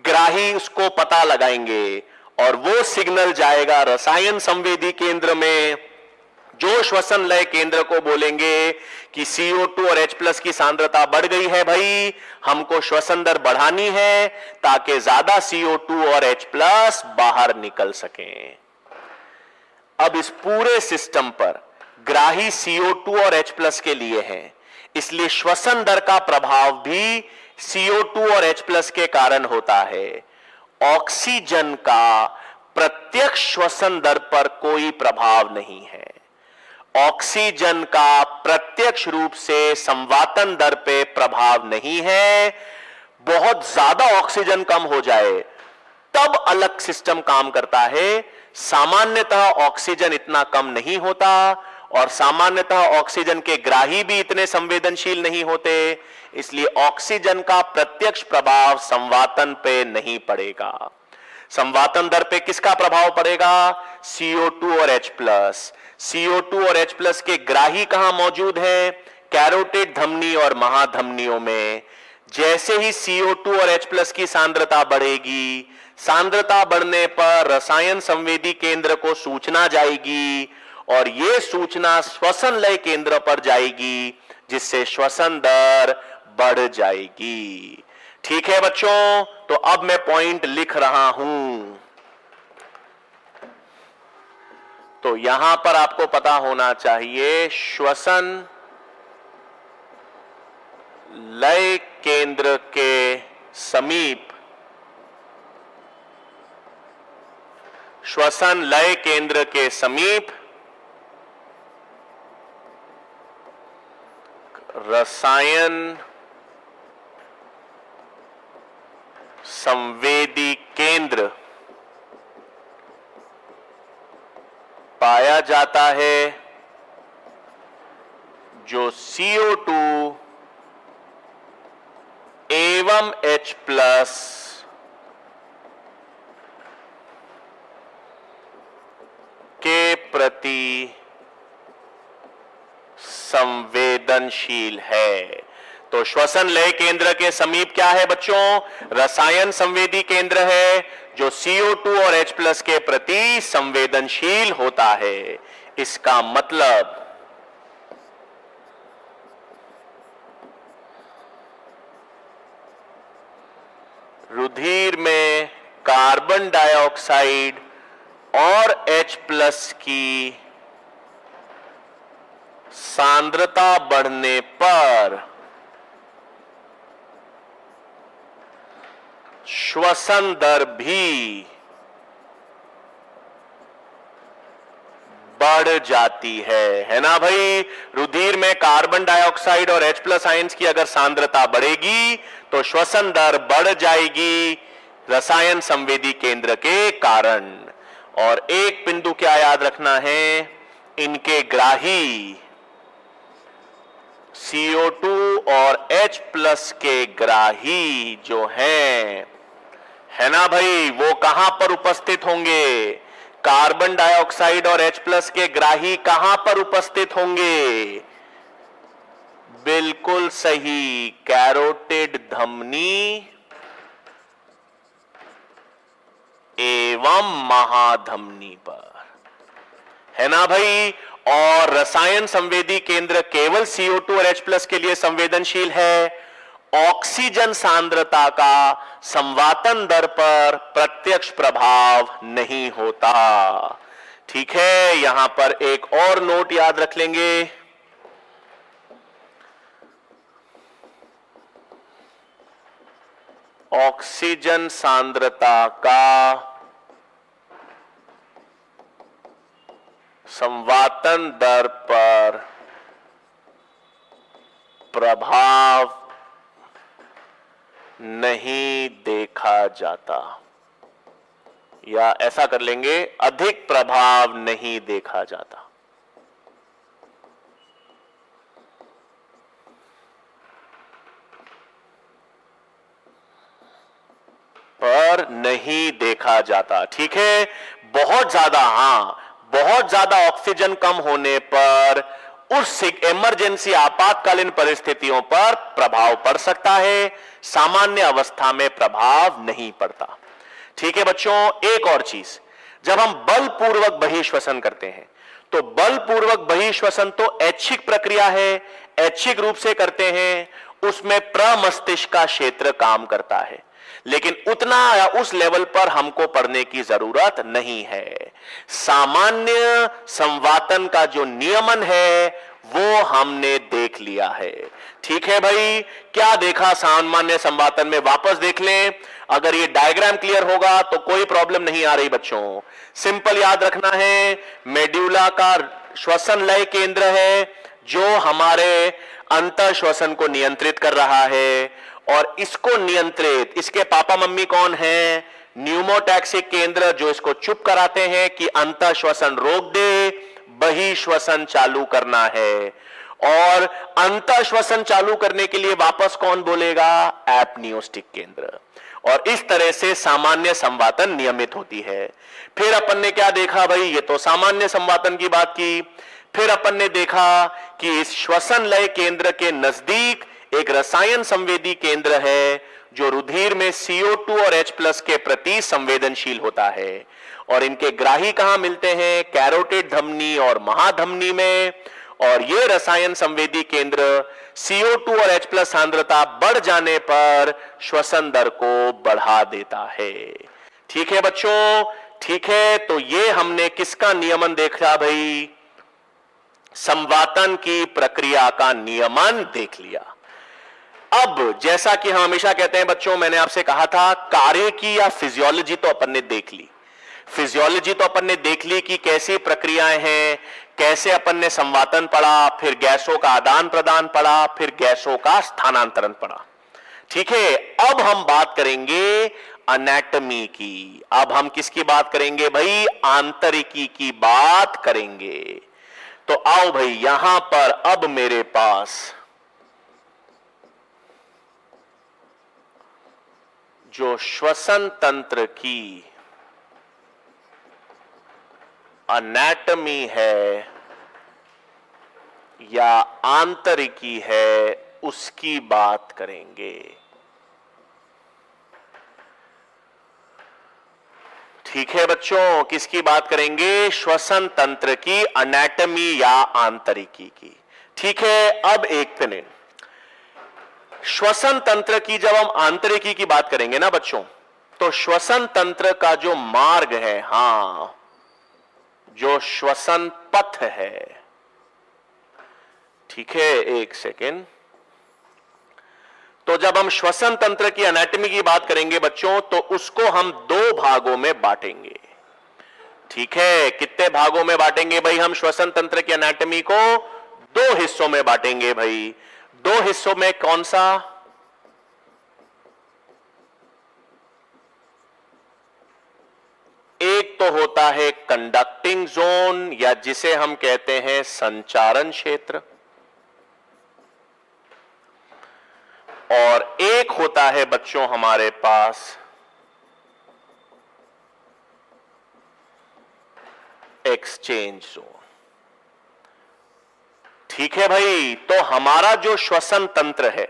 ग्राही उसको पता लगाएंगे और वो सिग्नल जाएगा रसायन संवेदी केंद्र में, जो श्वसन लय केंद्र को बोलेंगे कि CO2 और H+ की सांद्रता बढ़ गई है भाई, हमको श्वसन दर बढ़ानी है ताकि ज्यादा CO2 और H+ बाहर निकल सकें। अब इस पूरे सिस्टम पर ग्राही CO2 और H+ के लिए है, इसलिए श्वसन दर का प्रभाव भी CO2 और H+ के कारण होता है। ऑक्सीजन का प्रत्यक्ष श्वसन दर पर कोई प्रभाव नहीं है। ऑक्सीजन का प्रत्यक्ष रूप से संवातन दर पे प्रभाव नहीं है। बहुत ज्यादा ऑक्सीजन कम हो जाए तब अलग सिस्टम काम करता है। सामान्यतः ऑक्सीजन इतना कम नहीं होता और सामान्यतः ऑक्सीजन के ग्राही भी इतने संवेदनशील नहीं होते, इसलिए ऑक्सीजन का प्रत्यक्ष प्रभाव संवातन पे नहीं पड़ेगा। संवातन दर पे किसका प्रभाव पड़ेगा, CO2 और H+। CO2 और H+ के ग्राही कहां मौजूद है, कैरोटिड धमनी और महाधमनियों में। जैसे ही CO2 और H+ की सांद्रता बढ़ेगी, सांद्रता बढ़ने पर रसायन संवेदी केंद्र को सूचना जाएगी और यह सूचना श्वसन लय केंद्र पर जाएगी, जिससे श्वसन दर बढ़ जाएगी। ठीक है बच्चों, तो अब मैं पॉइंट लिख रहा हूं। तो यहां पर आपको पता होना चाहिए श्वसन लय केंद्र के समीप, श्वसन लय केंद्र के समीप रसायन संवेदी केंद्र पाया जाता है, जो CO2 एवं H+ के प्रति संवेदनशील है। तो श्वसन लय केंद्र के समीप क्या है बच्चों? रसायन संवेदी केंद्र है, जो CO2 और H+ के प्रति संवेदनशील होता है। इसका मतलब रुधिर में कार्बन डाइऑक्साइड और H+ की सांद्रता बढ़ने पर श्वसन दर भी बढ़ जाती है ना भाई? रुधिर में कार्बन डाइऑक्साइड और H+ आयंस की अगर सांद्रता बढ़ेगी तो श्वसन दर बढ़ जाएगी रसायन संवेदी केंद्र के कारण। और एक बिंदु क्या याद रखना है, इनके ग्राही CO2 और H+ के ग्राही जो हैं, है ना भाई, वो कहां पर उपस्थित होंगे? कार्बन डाइऑक्साइड और H+ के ग्राही कहां पर उपस्थित होंगे? बिल्कुल सही, कैरोटिड धमनी एवं महाधमनी पर, है ना भाई। और रसायन संवेदी केंद्र केवल CO2 और H+ के लिए संवेदनशील है। ऑक्सीजन सांद्रता का संवातन दर पर प्रत्यक्ष प्रभाव नहीं होता। ठीक है, यहां पर एक और नोट याद रख लेंगे। ऑक्सीजन सांद्रता का संवातन दर पर प्रभाव नहीं देखा जाता, या ऐसा कर लेंगे, अधिक प्रभाव नहीं देखा जाता। पर नहीं देखा जाता। ठीक है, बहुत ज्यादा, हाँ, बहुत ज्यादा ऑक्सीजन कम होने पर उस इमरजेंसी आपातकालीन परिस्थितियों पर प्रभाव पड़ सकता है, सामान्य अवस्था में प्रभाव नहीं पड़ता। ठीक है बच्चों, एक और चीज, जब हम बलपूर्वक बहिश्वसन करते हैं तो बलपूर्वक बहिश्वसन तो ऐच्छिक प्रक्रिया है, ऐच्छिक रूप से करते हैं, उसमें प्रमस्तिष्क का क्षेत्र काम करता है, लेकिन उतना या उस लेवल पर हमको पढ़ने की जरूरत नहीं है। सामान्य संवातन का जो नियमन है वो हमने देख लिया है। ठीक है भाई, क्या देखा सामान्य संवातन में, वापस देख लें। अगर ये डायग्राम क्लियर होगा तो कोई प्रॉब्लम नहीं आ रही बच्चों। सिंपल याद रखना है, मेड्यूला का श्वसन लय केंद्र है जो हमारे अंतः श्वसन को नियंत्रित कर रहा है, और इसको नियंत्रित, इसके पापा मम्मी कौन है? न्यूमोटैक्सिक केंद्र, जो इसको चुप कराते हैं कि अंतः श्वसन रोक दे, बहिश्वसन चालू करना है। और अंतः श्वसन चालू करने के लिए वापस कौन बोलेगा? एपनियोस्टिक केंद्र। और इस तरह से सामान्य संवातन नियमित होती है। फिर अपन ने क्या देखा भाई, ये तो सामान्य संवातन की बात की। फिर अपन ने देखा कि इस श्वसन लय केंद्र के नजदीक एक रसायन संवेदी केंद्र है जो रुधिर में CO2 और H+ के प्रति संवेदनशील होता है, और इनके ग्राही कहां मिलते हैं? कैरोटिड धमनी और महाधमनी में। और ये रसायन संवेदी केंद्र CO2 और H+ सांद्रता बढ़ जाने पर श्वसन दर को बढ़ा देता है। ठीक है बच्चों, ठीक है, तो ये हमने किसका नियमन देखा भाई? संवातन की प्रक्रिया का नियमन देख लिया। अब जैसा कि हम हमेशा कहते हैं बच्चों, मैंने आपसे कहा था कार्य की या फिजियोलॉजी तो अपन ने देख ली, फिजियोलॉजी तो अपन ने देख ली कि कैसी प्रक्रियाएं हैं, कैसे अपन ने संवातन पढ़ा, फिर गैसों का आदान प्रदान पढ़ा, फिर गैसों का स्थानांतरण पढ़ा। ठीक है, अब हम बात करेंगे एनाटॉमी की। अब हम किसकी बात करेंगे भाई? आंतरिकी की बात करेंगे। तो आओ भाई, यहां पर अब मेरे पास जो श्वसन तंत्र की एनाटॉमी है या आंतरिकी है, उसकी बात करेंगे। ठीक है बच्चों, किसकी बात करेंगे? श्वसन तंत्र की एनाटॉमी या आंतरिकी की। ठीक है, अब एक मिनट, श्वसन तंत्र की जब हम आंतरिकी की बात करेंगे ना बच्चों, तो श्वसन तंत्र का जो मार्ग है, हां, जो श्वसन पथ है, ठीक है, एक सेकेंड, तो जब हम श्वसन तंत्र की एनाटॉमी की बात करेंगे बच्चों, तो उसको हम दो भागों में बांटेंगे। ठीक है, कितने भागों में बांटेंगे भाई? हम श्वसन तंत्र की एनाटॉमी को दो हिस्सों में बांटेंगे भाई। दो हिस्सों में कौन सा? एक तो होता है कंडक्टिंग जोन या जिसे हम कहते हैं संचारण क्षेत्र, और एक होता है बच्चों हमारे पास एक्सचेंज जोन। ठीक है भाई, तो हमारा जो श्वसन तंत्र है,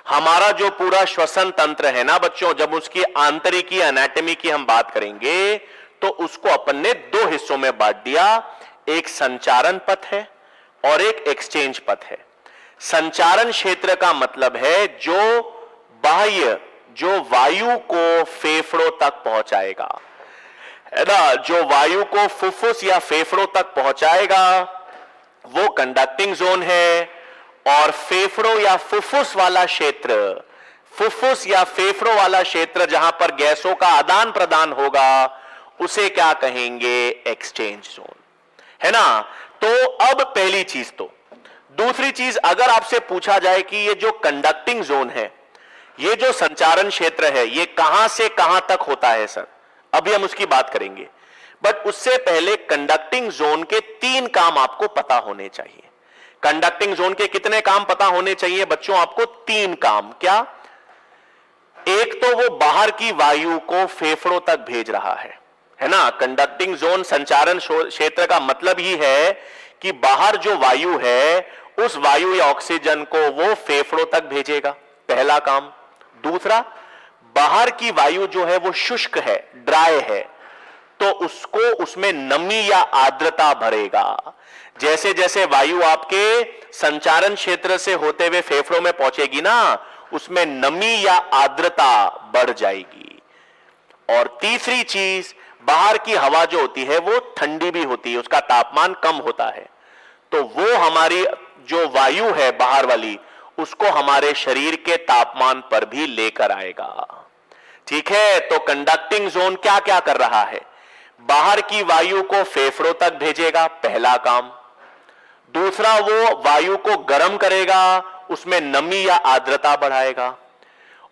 हमारा जो पूरा श्वसन तंत्र है ना बच्चों, जब उसकी आंतरिकी एनाटॉमी की हम बात करेंगे तो उसको अपन ने दो हिस्सों में बांट दिया। एक संचारण पथ है और एक एक्सचेंज पथ है। संचारण क्षेत्र का मतलब है जो बाह्य, जो वायु को फेफड़ों तक पहुंचाएगा, है ना, जो वायु को फुफ्फुस या फेफड़ों तक पहुंचाएगा, वो कंडक्टिंग जोन है। और फेफड़ों या फुफ्फुस वाला क्षेत्र, फुफ्फुस या फेफड़ों वाला क्षेत्र जहां पर गैसों का आदान प्रदान होगा, उसे क्या कहेंगे? एक्सचेंज जोन, है ना। तो अब पहली चीज तो, दूसरी चीज, अगर आपसे पूछा जाए कि ये जो कंडक्टिंग जोन है, ये जो संचारण क्षेत्र है, ये कहां से कहां तक होता है सर, अभी हम उसकी बात करेंगे। बट उससे पहले कंडक्टिंग जोन के 3 काम आपको पता होने चाहिए। कंडक्टिंग जोन के कितने काम पता होने चाहिए बच्चों आपको? 3 काम। क्या? एक तो वो बाहर की वायु को फेफड़ों तक भेज रहा है ना। कंडक्टिंग जोन संचारण क्षेत्र का मतलब ही है कि बाहर जो वायु है, उस वायु या ऑक्सीजन को वो फेफड़ों तक भेजेगा, पहला काम। दूसरा, बाहर की वायु जो है वो शुष्क है, ड्राई है, तो उसको, उसमें नमी या आर्द्रता भरेगा। जैसे जैसे वायु आपके संचारण क्षेत्र से होते हुए फेफड़ों में पहुंचेगी ना, उसमें नमी या आर्द्रता बढ़ जाएगी। और तीसरी चीज, बाहर की हवा जो होती है वो ठंडी भी होती है, उसका तापमान कम होता है, तो वो हमारी जो वायु है बाहर वाली, उसको हमारे शरीर के तापमान पर भी लेकर आएगा। ठीक है, तो कंडक्टिंग जोन क्या क्या कर रहा है? बाहर की वायु को फेफड़ों तक भेजेगा, पहला काम। दूसरा, वो वायु को गर्म करेगा, उसमें नमी या आर्द्रता बढ़ाएगा।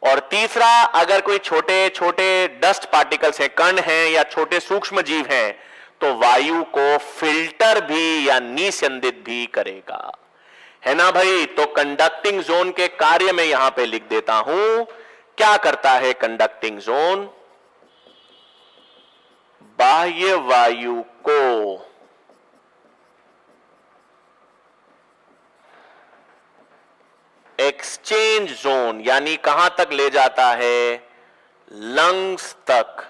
और तीसरा, अगर कोई छोटे छोटे डस्ट पार्टिकल्स हैं, कण हैं या छोटे सूक्ष्म जीव हैं, तो वायु को फिल्टर भी या निस्यंदित भी करेगा, है ना भाई। तो कंडक्टिंग जोन के कार्य में यहां पे लिख देता हूं, क्या करता है कंडक्टिंग जोन? बाह्य वायु को एक्सचेंज जोन यानी कहां तक ले जाता है? लंग्स तक।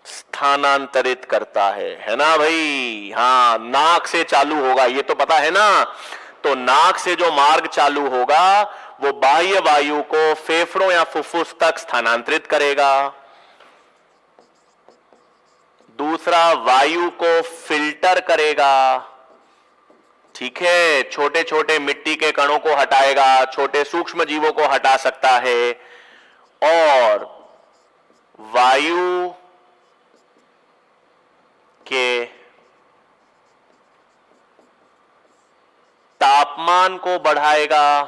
स्थानांतरित करता है ना भाई। हां, नाक से चालू होगा, ये तो पता है ना। तो नाक से जो मार्ग चालू होगा वो बाह्य वायु को फेफड़ों या फुफ्फुस तक स्थानांतरित करेगा। दूसरा, वायु को फिल्टर करेगा। ठीक है, छोटे छोटे मिट्टी के कणों को हटाएगा, छोटे सूक्ष्म जीवों को हटा सकता है। और वायु के तापमान को बढ़ाएगा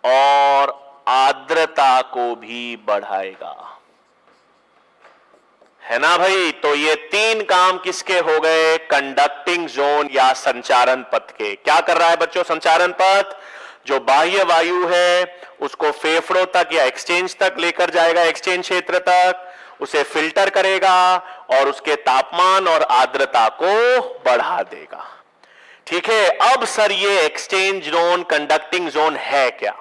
और आर्द्रता को भी बढ़ाएगा, है ना भाई। तो ये तीन काम किसके हो गए? कंडक्टिंग जोन या संचारण पथ के। क्या कर रहा है बच्चों संचारण पथ? जो बाह्य वायु है उसको फेफड़ों तक या एक्सचेंज तक लेकर जाएगा, एक्सचेंज क्षेत्र तक, उसे फिल्टर करेगा और उसके तापमान और आर्द्रता को बढ़ा देगा। ठीक है, अब सर ये एक्सचेंज जोन कंडक्टिंग जोन है क्या?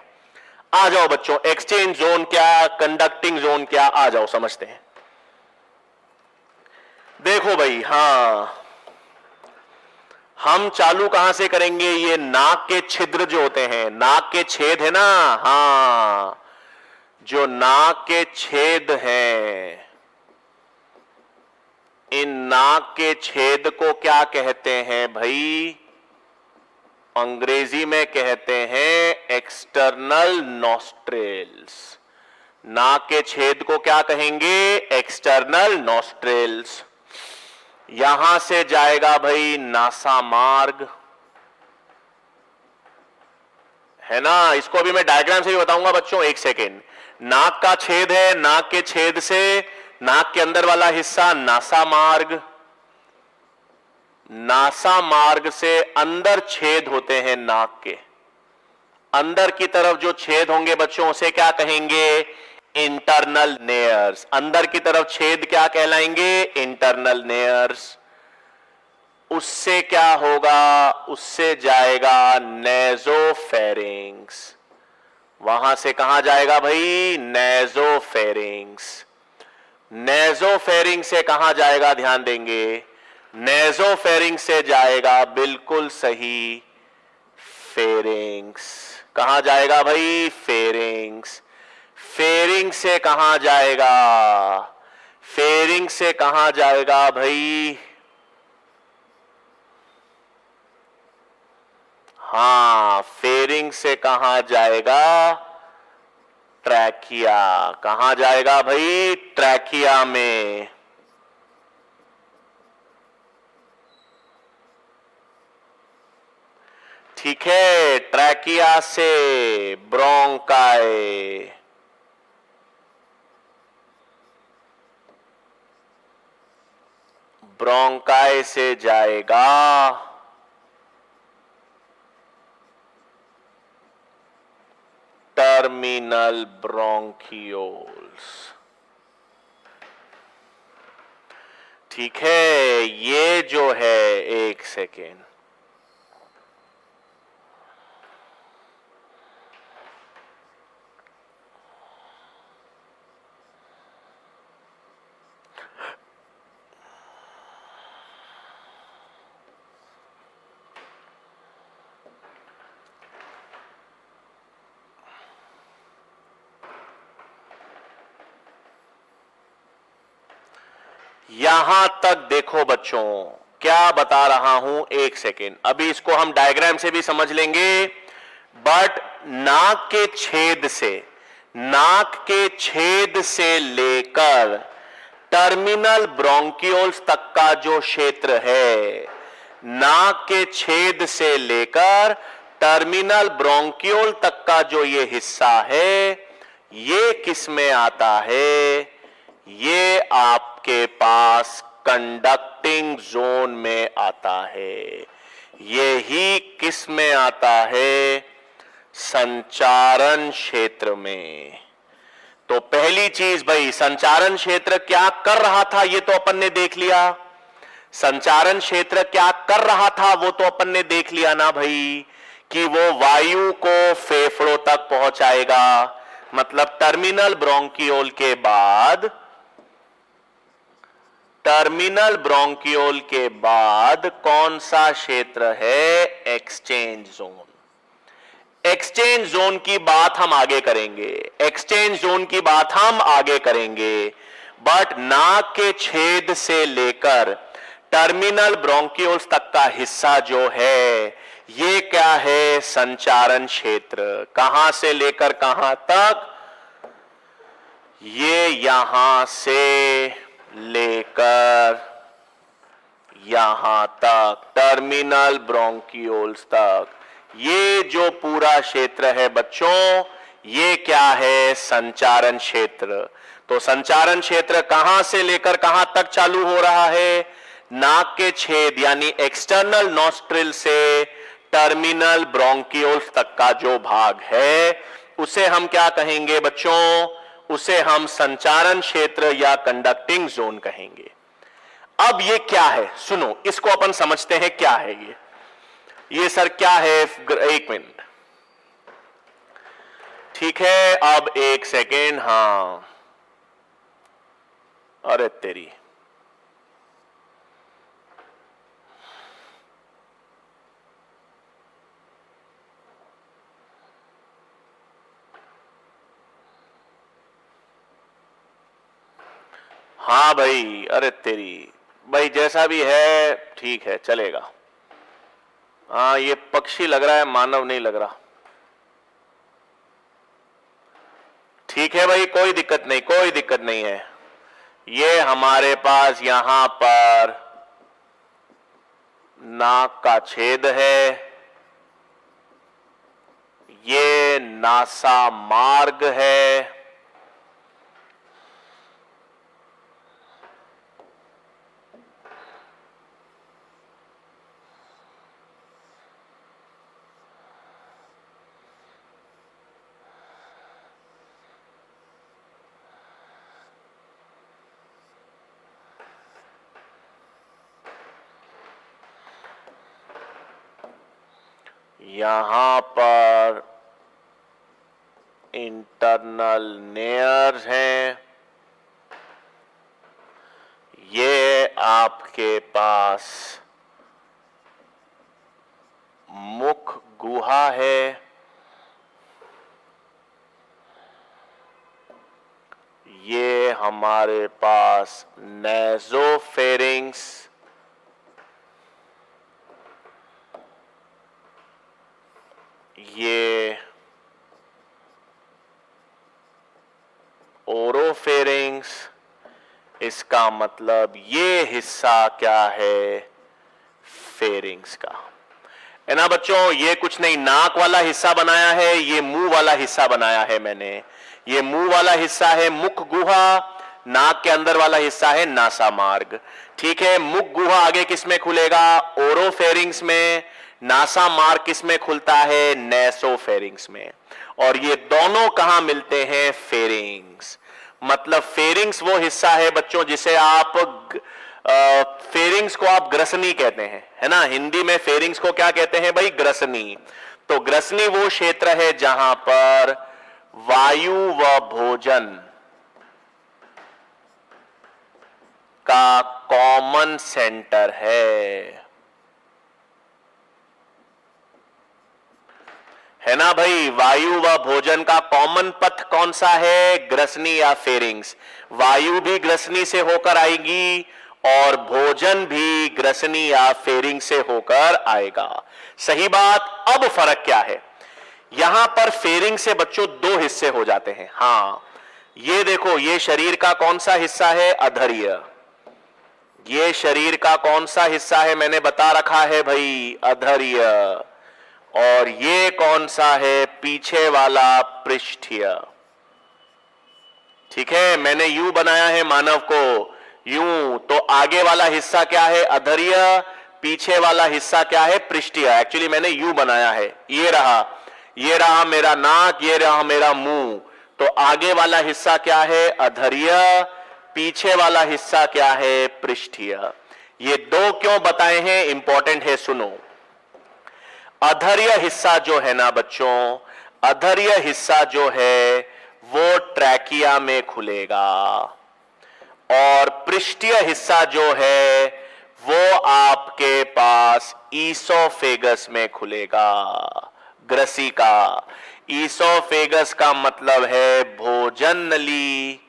आ जाओ बच्चों, एक्सचेंज जोन क्या, कंडक्टिंग जोन क्या, आ जाओ समझते हैं। देखो भाई, हां, हम चालू कहां से करेंगे? ये नाक के छिद्र जो होते हैं, नाक के छेद है ना, हां, जो नाक के छेद हैं, इन नाक के छेद को क्या कहते हैं भाई? अंग्रेजी में कहते हैं एक्सटर्नल नॉस्ट्रेल्स। नाक के छेद को क्या कहेंगे? एक्सटर्नल नॉस्ट्रेल्स। यहां से जाएगा भाई नासा मार्ग, है ना। इसको अभी मैं डायग्राम से भी बताऊंगा बच्चों, एक सेकेंड। नाक का छेद है, नाक के छेद से नाक के अंदर वाला हिस्सा नासा मार्ग, नासा मार्ग से अंदर छेद होते हैं, नाक के अंदर की तरफ जो छेद होंगे बच्चों उसे क्या कहेंगे? Internal nares. अंदर की तरफ छेद क्या कहलाएंगे? Internal nares. उससे क्या होगा? उससे जाएगा नेजोफेरिंग्स। वहां से कहां जाएगा भाई? नेजोफेरिंग्स। नेजोफेरिंग से कहां जाएगा? ध्यान देंगे, नेजोफेरिंग से जाएगा बिल्कुल सही फेरिंग्स। कहां जाएगा भाई? फेरिंग्स। फेरिंग से कहां जाएगा? फेरिंग से कहां जाएगा भाई? हां, फेरिंग से कहां जाएगा? ट्रैकिया। कहां जाएगा भाई? ट्रैकिया में। ठीक है, ट्रैकिया से ब्रोंकाई, ब्रोंकाई से जाएगा टर्मिनल ब्रोंकियोल्स। ठीक है, ये जो है, एक सेकेंड, यहां तक देखो बच्चों, क्या बता रहा हूं, एक सेकेंड। अभी इसको हम डायग्राम से भी समझ लेंगे, बट नाक के छेद से, नाक के छेद से लेकर टर्मिनल ब्रोंकियोल्स तक का जो क्षेत्र है, नाक के छेद से लेकर टर्मिनल ब्रोंकियोल तक का जो ये हिस्सा है, ये किस में आता है? ये आपके पास कंडक्टिंग जोन में आता है। ये ही किस में आता है? संचारण क्षेत्र में। तो पहली चीज भाई, संचारण क्षेत्र क्या कर रहा था ये तो अपन ने देख लिया। संचारण क्षेत्र क्या कर रहा था वो तो अपन ने देख लिया ना भाई, कि वो वायु को फेफड़ों तक पहुंचाएगा। मतलब टर्मिनल ब्रोंकियोल के बाद, टर्मिनल ब्रोंकियोल के बाद कौन सा क्षेत्र है? Exchange zone. एक्सचेंज जोन की बात हम आगे करेंगे, एक्सचेंज जोन की बात हम आगे करेंगे, बट नाक के छेद से लेकर टर्मिनल ब्रोंकियोल्स तक का हिस्सा जो है ये क्या है? संचारण क्षेत्र। कहां से लेकर कहां तक? ये यहां से लेकर यहां तक, टर्मिनल ब्रोंकियोल्स तक। ये जो पूरा क्षेत्र है बच्चों, ये क्या है? संचारण क्षेत्र। तो संचारण क्षेत्र कहां से लेकर कहां तक चालू हो रहा है? नाक के छेद यानी एक्सटर्नल नॉस्ट्रिल से टर्मिनल ब्रोंकियोल्स तक का जो भाग है उसे हम क्या कहेंगे बच्चों? उसे हम संचारण क्षेत्र या कंडक्टिंग जोन कहेंगे। अब ये क्या है? सुनो, इसको अपन समझते हैं क्या है ये सर क्या है? एक मिनट, ठीक है, अब एक सेकेंड। हां, अरे तेरी, हाँ भाई, अरे तेरी भाई, जैसा भी है ठीक है, चलेगा। हाँ, ये पक्षी लग रहा है, मानव नहीं लग रहा। ठीक है भाई, कोई दिक्कत नहीं, कोई दिक्कत नहीं है। ये हमारे पास यहां पर नाक का छेद है, ये नासा मार्ग है, यहां पर इंटरनल नेयर्स हैं, ये आपके पास मुख गुहा है, ये हमारे पास नेज़ोफेरिंक्स, ये ओरोफेरिंक्स। इसका मतलब ये हिस्सा क्या है? फेरिंग्स का है ना बच्चों। ये कुछ नहीं, नाक वाला हिस्सा बनाया है, ये मुंह वाला हिस्सा बनाया है मैंने। ये मुंह वाला हिस्सा है मुख गुहा, नाक के अंदर वाला हिस्सा है नासा मार्ग। ठीक है, मुख गुहा आगे किस में खुलेगा? ओरोफेरिंग्स में। नासा मार्ग किस में खुलता है? नेसोफेरिंग्स में। और ये दोनों कहां मिलते हैं? फेरिंग्स। मतलब फेरिंग्स वो हिस्सा है बच्चों जिसे आप फेरिंग्स को आप ग्रसनी कहते हैं, है ना। हिंदी में फेरिंग्स को क्या कहते हैं भाई? ग्रसनी। तो ग्रसनी वो क्षेत्र है जहां पर वायु व भोजन का कॉमन सेंटर है ना भाई। वायु व भोजन का कॉमन पथ कौन सा है? ग्रसनी या फेरिंग्स। वायु भी ग्रसनी से होकर आएगी और भोजन भी ग्रसनी या फेरिंग से होकर आएगा। सही बात। अब फर्क क्या है? यहां पर फेरिंग से बच्चों दो हिस्से हो जाते हैं। हां, ये देखो, ये शरीर का कौन सा हिस्सा है? अधर्य। ये शरीर का कौन सा हिस्सा है? मैंने बता रखा है भाई, अधर्य। और ये कौन सा है? पीछे वाला पृष्ठीय। ठीक है, मैंने यू बनाया है मानव को, यूं। तो आगे वाला हिस्सा क्या है? अधर्य। पीछे वाला हिस्सा क्या है? पृष्ठीय। एक्चुअली मैंने यू बनाया है, ये रहा मेरा नाक, ये रहा मेरा मुंह। तो आगे वाला हिस्सा क्या है? अधर्य। पीछे वाला हिस्सा क्या है? पृष्ठीय। ये दो क्यों बताए हैं? इंपॉर्टेंट है, सुनो। अधर्य हिस्सा जो है ना बच्चों, अधर्य हिस्सा जो है वो ट्रैकिया में खुलेगा, और पृष्ठीय हिस्सा जो है वो आपके पास ईसोफेगस में खुलेगा। ग्रसिका। ईसोफेगस का मतलब है भोजन नली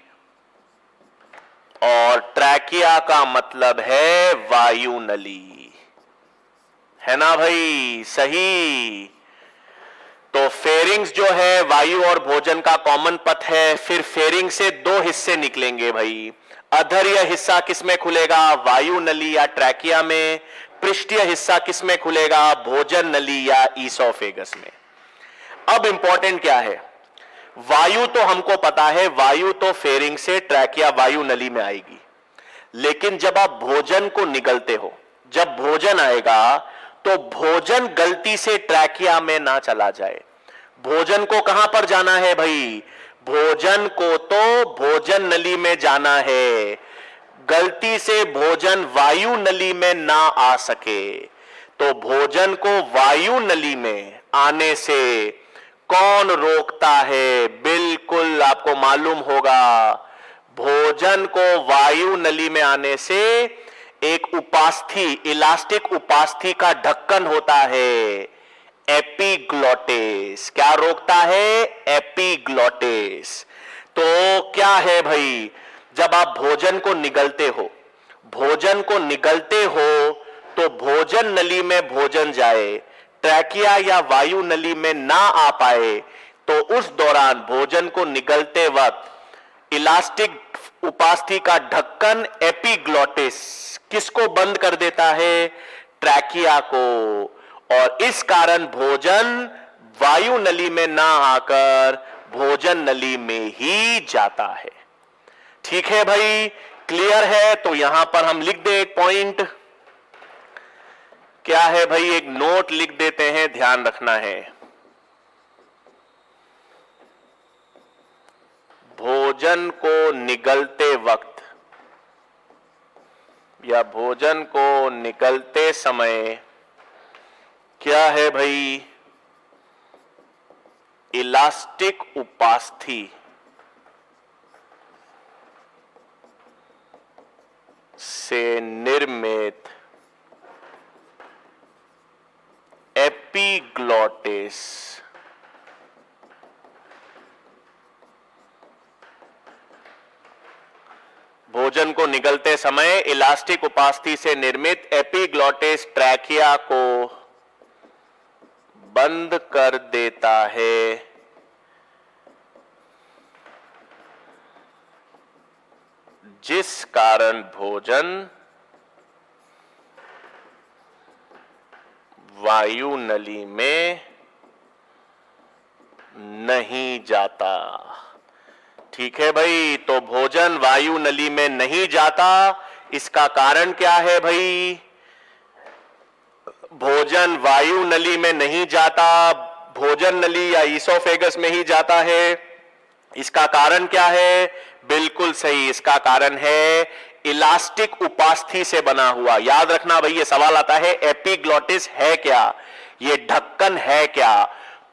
और ट्रैकिया का मतलब है वायु नली, है ना भाई? सही। तो फेरिंग्स जो है वायु और भोजन का कॉमन पथ है। फिर फेरिंग से दो हिस्से निकलेंगे भाई। अधर्य हिस्सा किसमें खुलेगा? वायु नली या ट्रैकिया में। पृष्ठीय हिस्सा किसमें खुलेगा? भोजन नली या ईसोफेगस में। अब इंपॉर्टेंट क्या है? वायु तो हमको पता है, वायु तो फेरिंग से ट्रैकिया वायु नली में आएगी। लेकिन जब आप भोजन को निगलते हो, जब भोजन आएगा तो भोजन गलती से ट्रैकिया में ना चला जाए। भोजन को कहां पर जाना है भाई? भोजन को तो भोजन नली में जाना है। गलती से भोजन वायु नली में ना आ सके। तो भोजन को वायु नली में आने से कौन रोकता है? बिल्कुल आपको मालूम होगा, भोजन को वायु नली में आने से एक उपास्थि, इलास्टिक उपास्थि का ढक्कन होता है, एपिग्लोटिस। क्या रोकता है? एपिग्लोटिस। तो क्या है भाई? जब आप भोजन को निगलते हो, भोजन को निगलते हो तो भोजन नली में भोजन जाए, ट्रैकिया या वायु नली में ना आ पाए, तो उस दौरान भोजन को निगलते वक्त इलास्टिक उपास्थि का ढक्कन एपिग्लोटिस किसको बंद कर देता है? ट्रैकिया को। और इस कारण भोजन वायु नली में ना आकर भोजन नली में ही जाता है। ठीक है भाई, क्लियर है? तो यहां पर हम लिख दे एक पॉइंट। क्या है भाई? एक नोट लिख देते हैं, ध्यान रखना है। भोजन को निगलते वक्त या भोजन को निगलते समय क्या है भाई? इलास्टिक उपास्थि से निर्मित एपिग्लोटिस भोजन को निगलते समय इलास्टिक उपास्थि से निर्मित एपिग्लोटिस ट्रैकिया को बंद कर देता है, जिस कारण भोजन वायु नली में नहीं जाता। ठीक है भाई, तो भोजन वायु नली में नहीं जाता, इसका कारण क्या है भाई? भोजन वायु नली में नहीं जाता, भोजन नली या ईसोफेगस में ही जाता है। इसका कारण क्या है? बिल्कुल सही, इसका कारण है इलास्टिक उपास्थि से बना हुआ। याद रखना भाई, ये सवाल आता है एपिग्लोटिस है क्या, ये ढक्कन है क्या?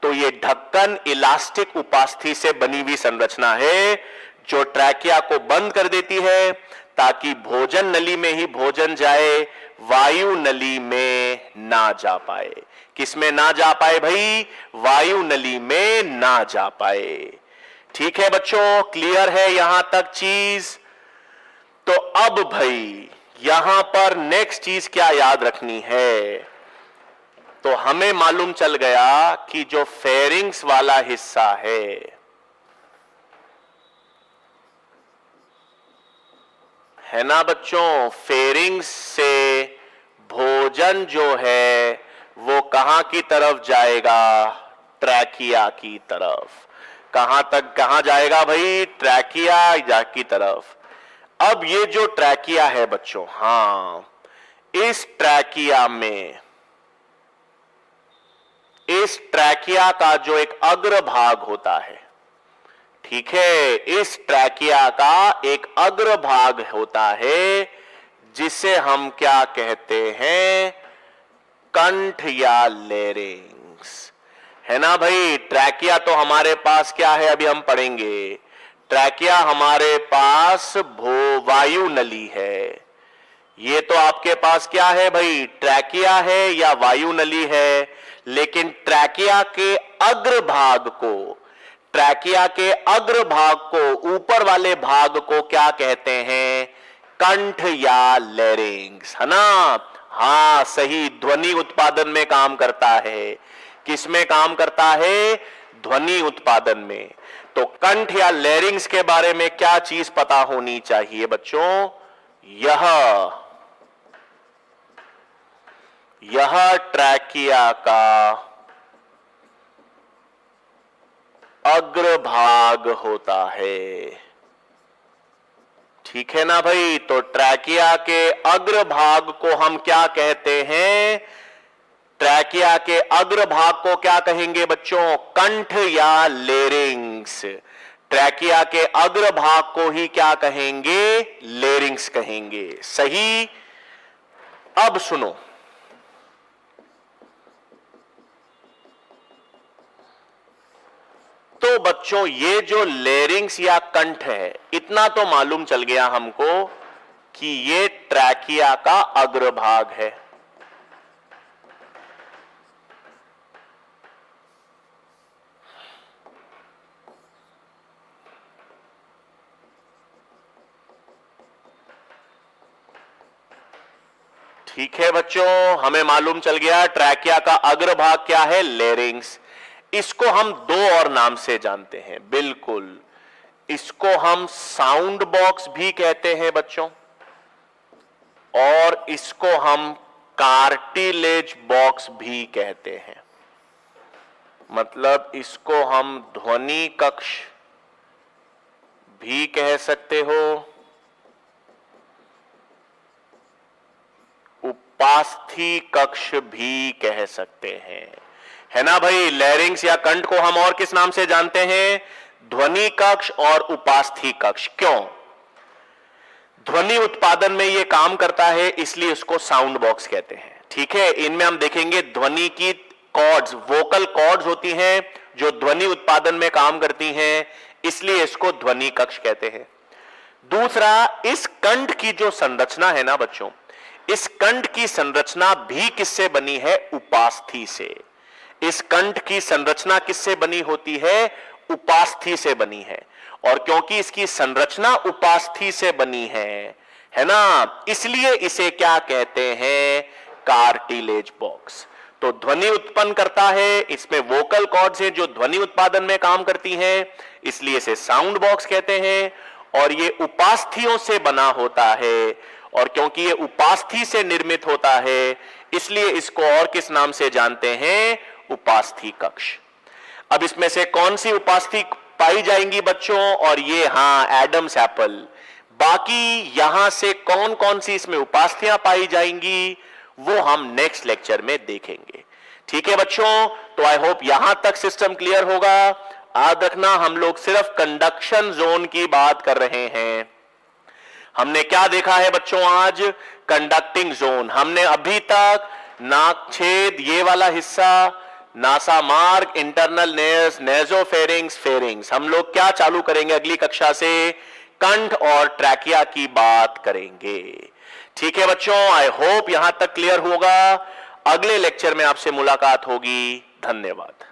तो ये ढक्कन इलास्टिक उपास्थि से बनी हुई संरचना है जो ट्रैकिया को बंद कर देती है ताकि भोजन नली में ही भोजन जाए, वायु नली में ना जा पाए। किसमें ना जा पाए भाई? वायु नली में ना जा पाए। ठीक है बच्चों, क्लियर है यहां तक चीज? तो अब भाई यहां पर नेक्स्ट चीज क्या याद रखनी है? तो हमें मालूम चल गया कि जो फेरिंग्स वाला हिस्सा है ना बच्चों, फेरिंग्स से भोजन जो है वो कहां की तरफ जाएगा? ट्रैकिया की तरफ। कहां तक, कहां जाएगा भाई? ट्रैकिया की तरफ। अब ये जो ट्रैकिया है बच्चों, हां, इस ट्रैकिया में, इस ट्रैकिया का जो एक अग्र भाग होता है, ठीक है, इस ट्रैकिया का एक अग्र भाग होता है जिसे हम क्या कहते हैं? कंठ या लेरिंग्स, है ना भाई? ट्रैकिया तो हमारे पास क्या है, अभी हम पढ़ेंगे। ट्रैकिया हमारे पास वायु नली है। ये तो आपके पास क्या है भाई? ट्रैकिया है या वायु नली है। लेकिन ट्रैकिया के अग्रभाग को, ट्रैकिया के अग्रभाग को, ऊपर वाले भाग को क्या कहते हैं? कंठ या लैरिंग्स, है ना? हां सही, ध्वनि उत्पादन में काम करता है। किसमें काम करता है? ध्वनि उत्पादन में। तो कंठ या लैरिंग्स के बारे में क्या चीज पता होनी चाहिए बच्चों? यह ट्रैकिया का अग्रभाग होता है। ठीक है ना भाई? तो ट्रैकिया के अग्रभाग को हम क्या कहते हैं? ट्रैकिया के अग्रभाग को क्या कहेंगे बच्चों? कंठ या लेरिंग्स। ट्रैकिया के अग्रभाग को ही क्या कहेंगे? लेरिंग्स कहेंगे। सही। अब सुनो, तो बच्चों ये जो लेरिंग्स या कंठ है, इतना तो मालूम चल गया हमको कि ये ट्रैकिया का अग्रभाग है। ठीक है बच्चों, हमें मालूम चल गया ट्रैकिया का अग्रभाग क्या है? लेरिंग्स। इसको हम दो और नाम से जानते हैं। बिल्कुल, इसको हम साउंड बॉक्स भी कहते हैं बच्चों, और इसको हम कार्टिलेज बॉक्स भी कहते हैं। मतलब इसको हम ध्वनि कक्ष भी कह सकते हो, उपास्थि कक्ष भी कह सकते हैं, है ना भाई? लैरिंग्स या कंठ को हम और किस नाम से जानते हैं? ध्वनि कक्ष और उपास्थि कक्ष। क्यों? ध्वनि उत्पादन में यह काम करता है, इसलिए इसको साउंड बॉक्स कहते हैं। ठीक है, इनमें हम देखेंगे ध्वनि की कॉर्ड्स, वोकल कॉर्ड्स होती हैं जो ध्वनि उत्पादन में काम करती हैं, इसलिए इसको ध्वनि कक्ष कहते हैं। दूसरा, इस कंठ की जो संरचना है ना बच्चों, इस कंठ की संरचना भी किससे बनी है? उपास्थि से। इस कंठ की संरचना किससे बनी होती है? उपास्थि से बनी है। और क्योंकि इसकी संरचना उपास्थि से बनी है ना, इसलिए इसे क्या कहते हैं? Cartilage box. तो ध्वनि उत्पन्न करता है, इसमें वोकल कॉर्ड्स हैं जो ध्वनि उत्पादन में काम करती हैं, इसलिए इसे साउंड बॉक्स कहते हैं। और ये उपास्थियों से बना होता है, और क्योंकि ये उपास्थि से निर्मित होता है, इसलिए इसको और किस नाम से जानते हैं? उपास्थि कक्ष। अब इसमें से कौन सी उपास्थि पाई जाएंगी बच्चों? और ये हां, एडम्स एप्पल। बाकी यहां से कौन कौन सी इसमें उपास्थियां पाई जाएंगी वो हम नेक्स्ट लेक्चर में देखेंगे। ठीक है बच्चों, तो आई होप यहां तक सिस्टम क्लियर होगा। याद रखना, हम लोग सिर्फ कंडक्शन जोन की बात कर रहे हैं। हमने क्या देखा है बच्चों आज? Conducting zone. हमने अभी तक नाक छेद, ये वाला हिस्सा, नासा मार्ग, इंटरनल नेस, नेजोफेरिंग्स, फेरिंग्स, हम लोग क्या चालू करेंगे अगली कक्षा से? कंठ और ट्रैकिया की बात करेंगे। ठीक है बच्चों, आई होप यहां तक क्लियर होगा। अगले लेक्चर में आपसे मुलाकात होगी। धन्यवाद।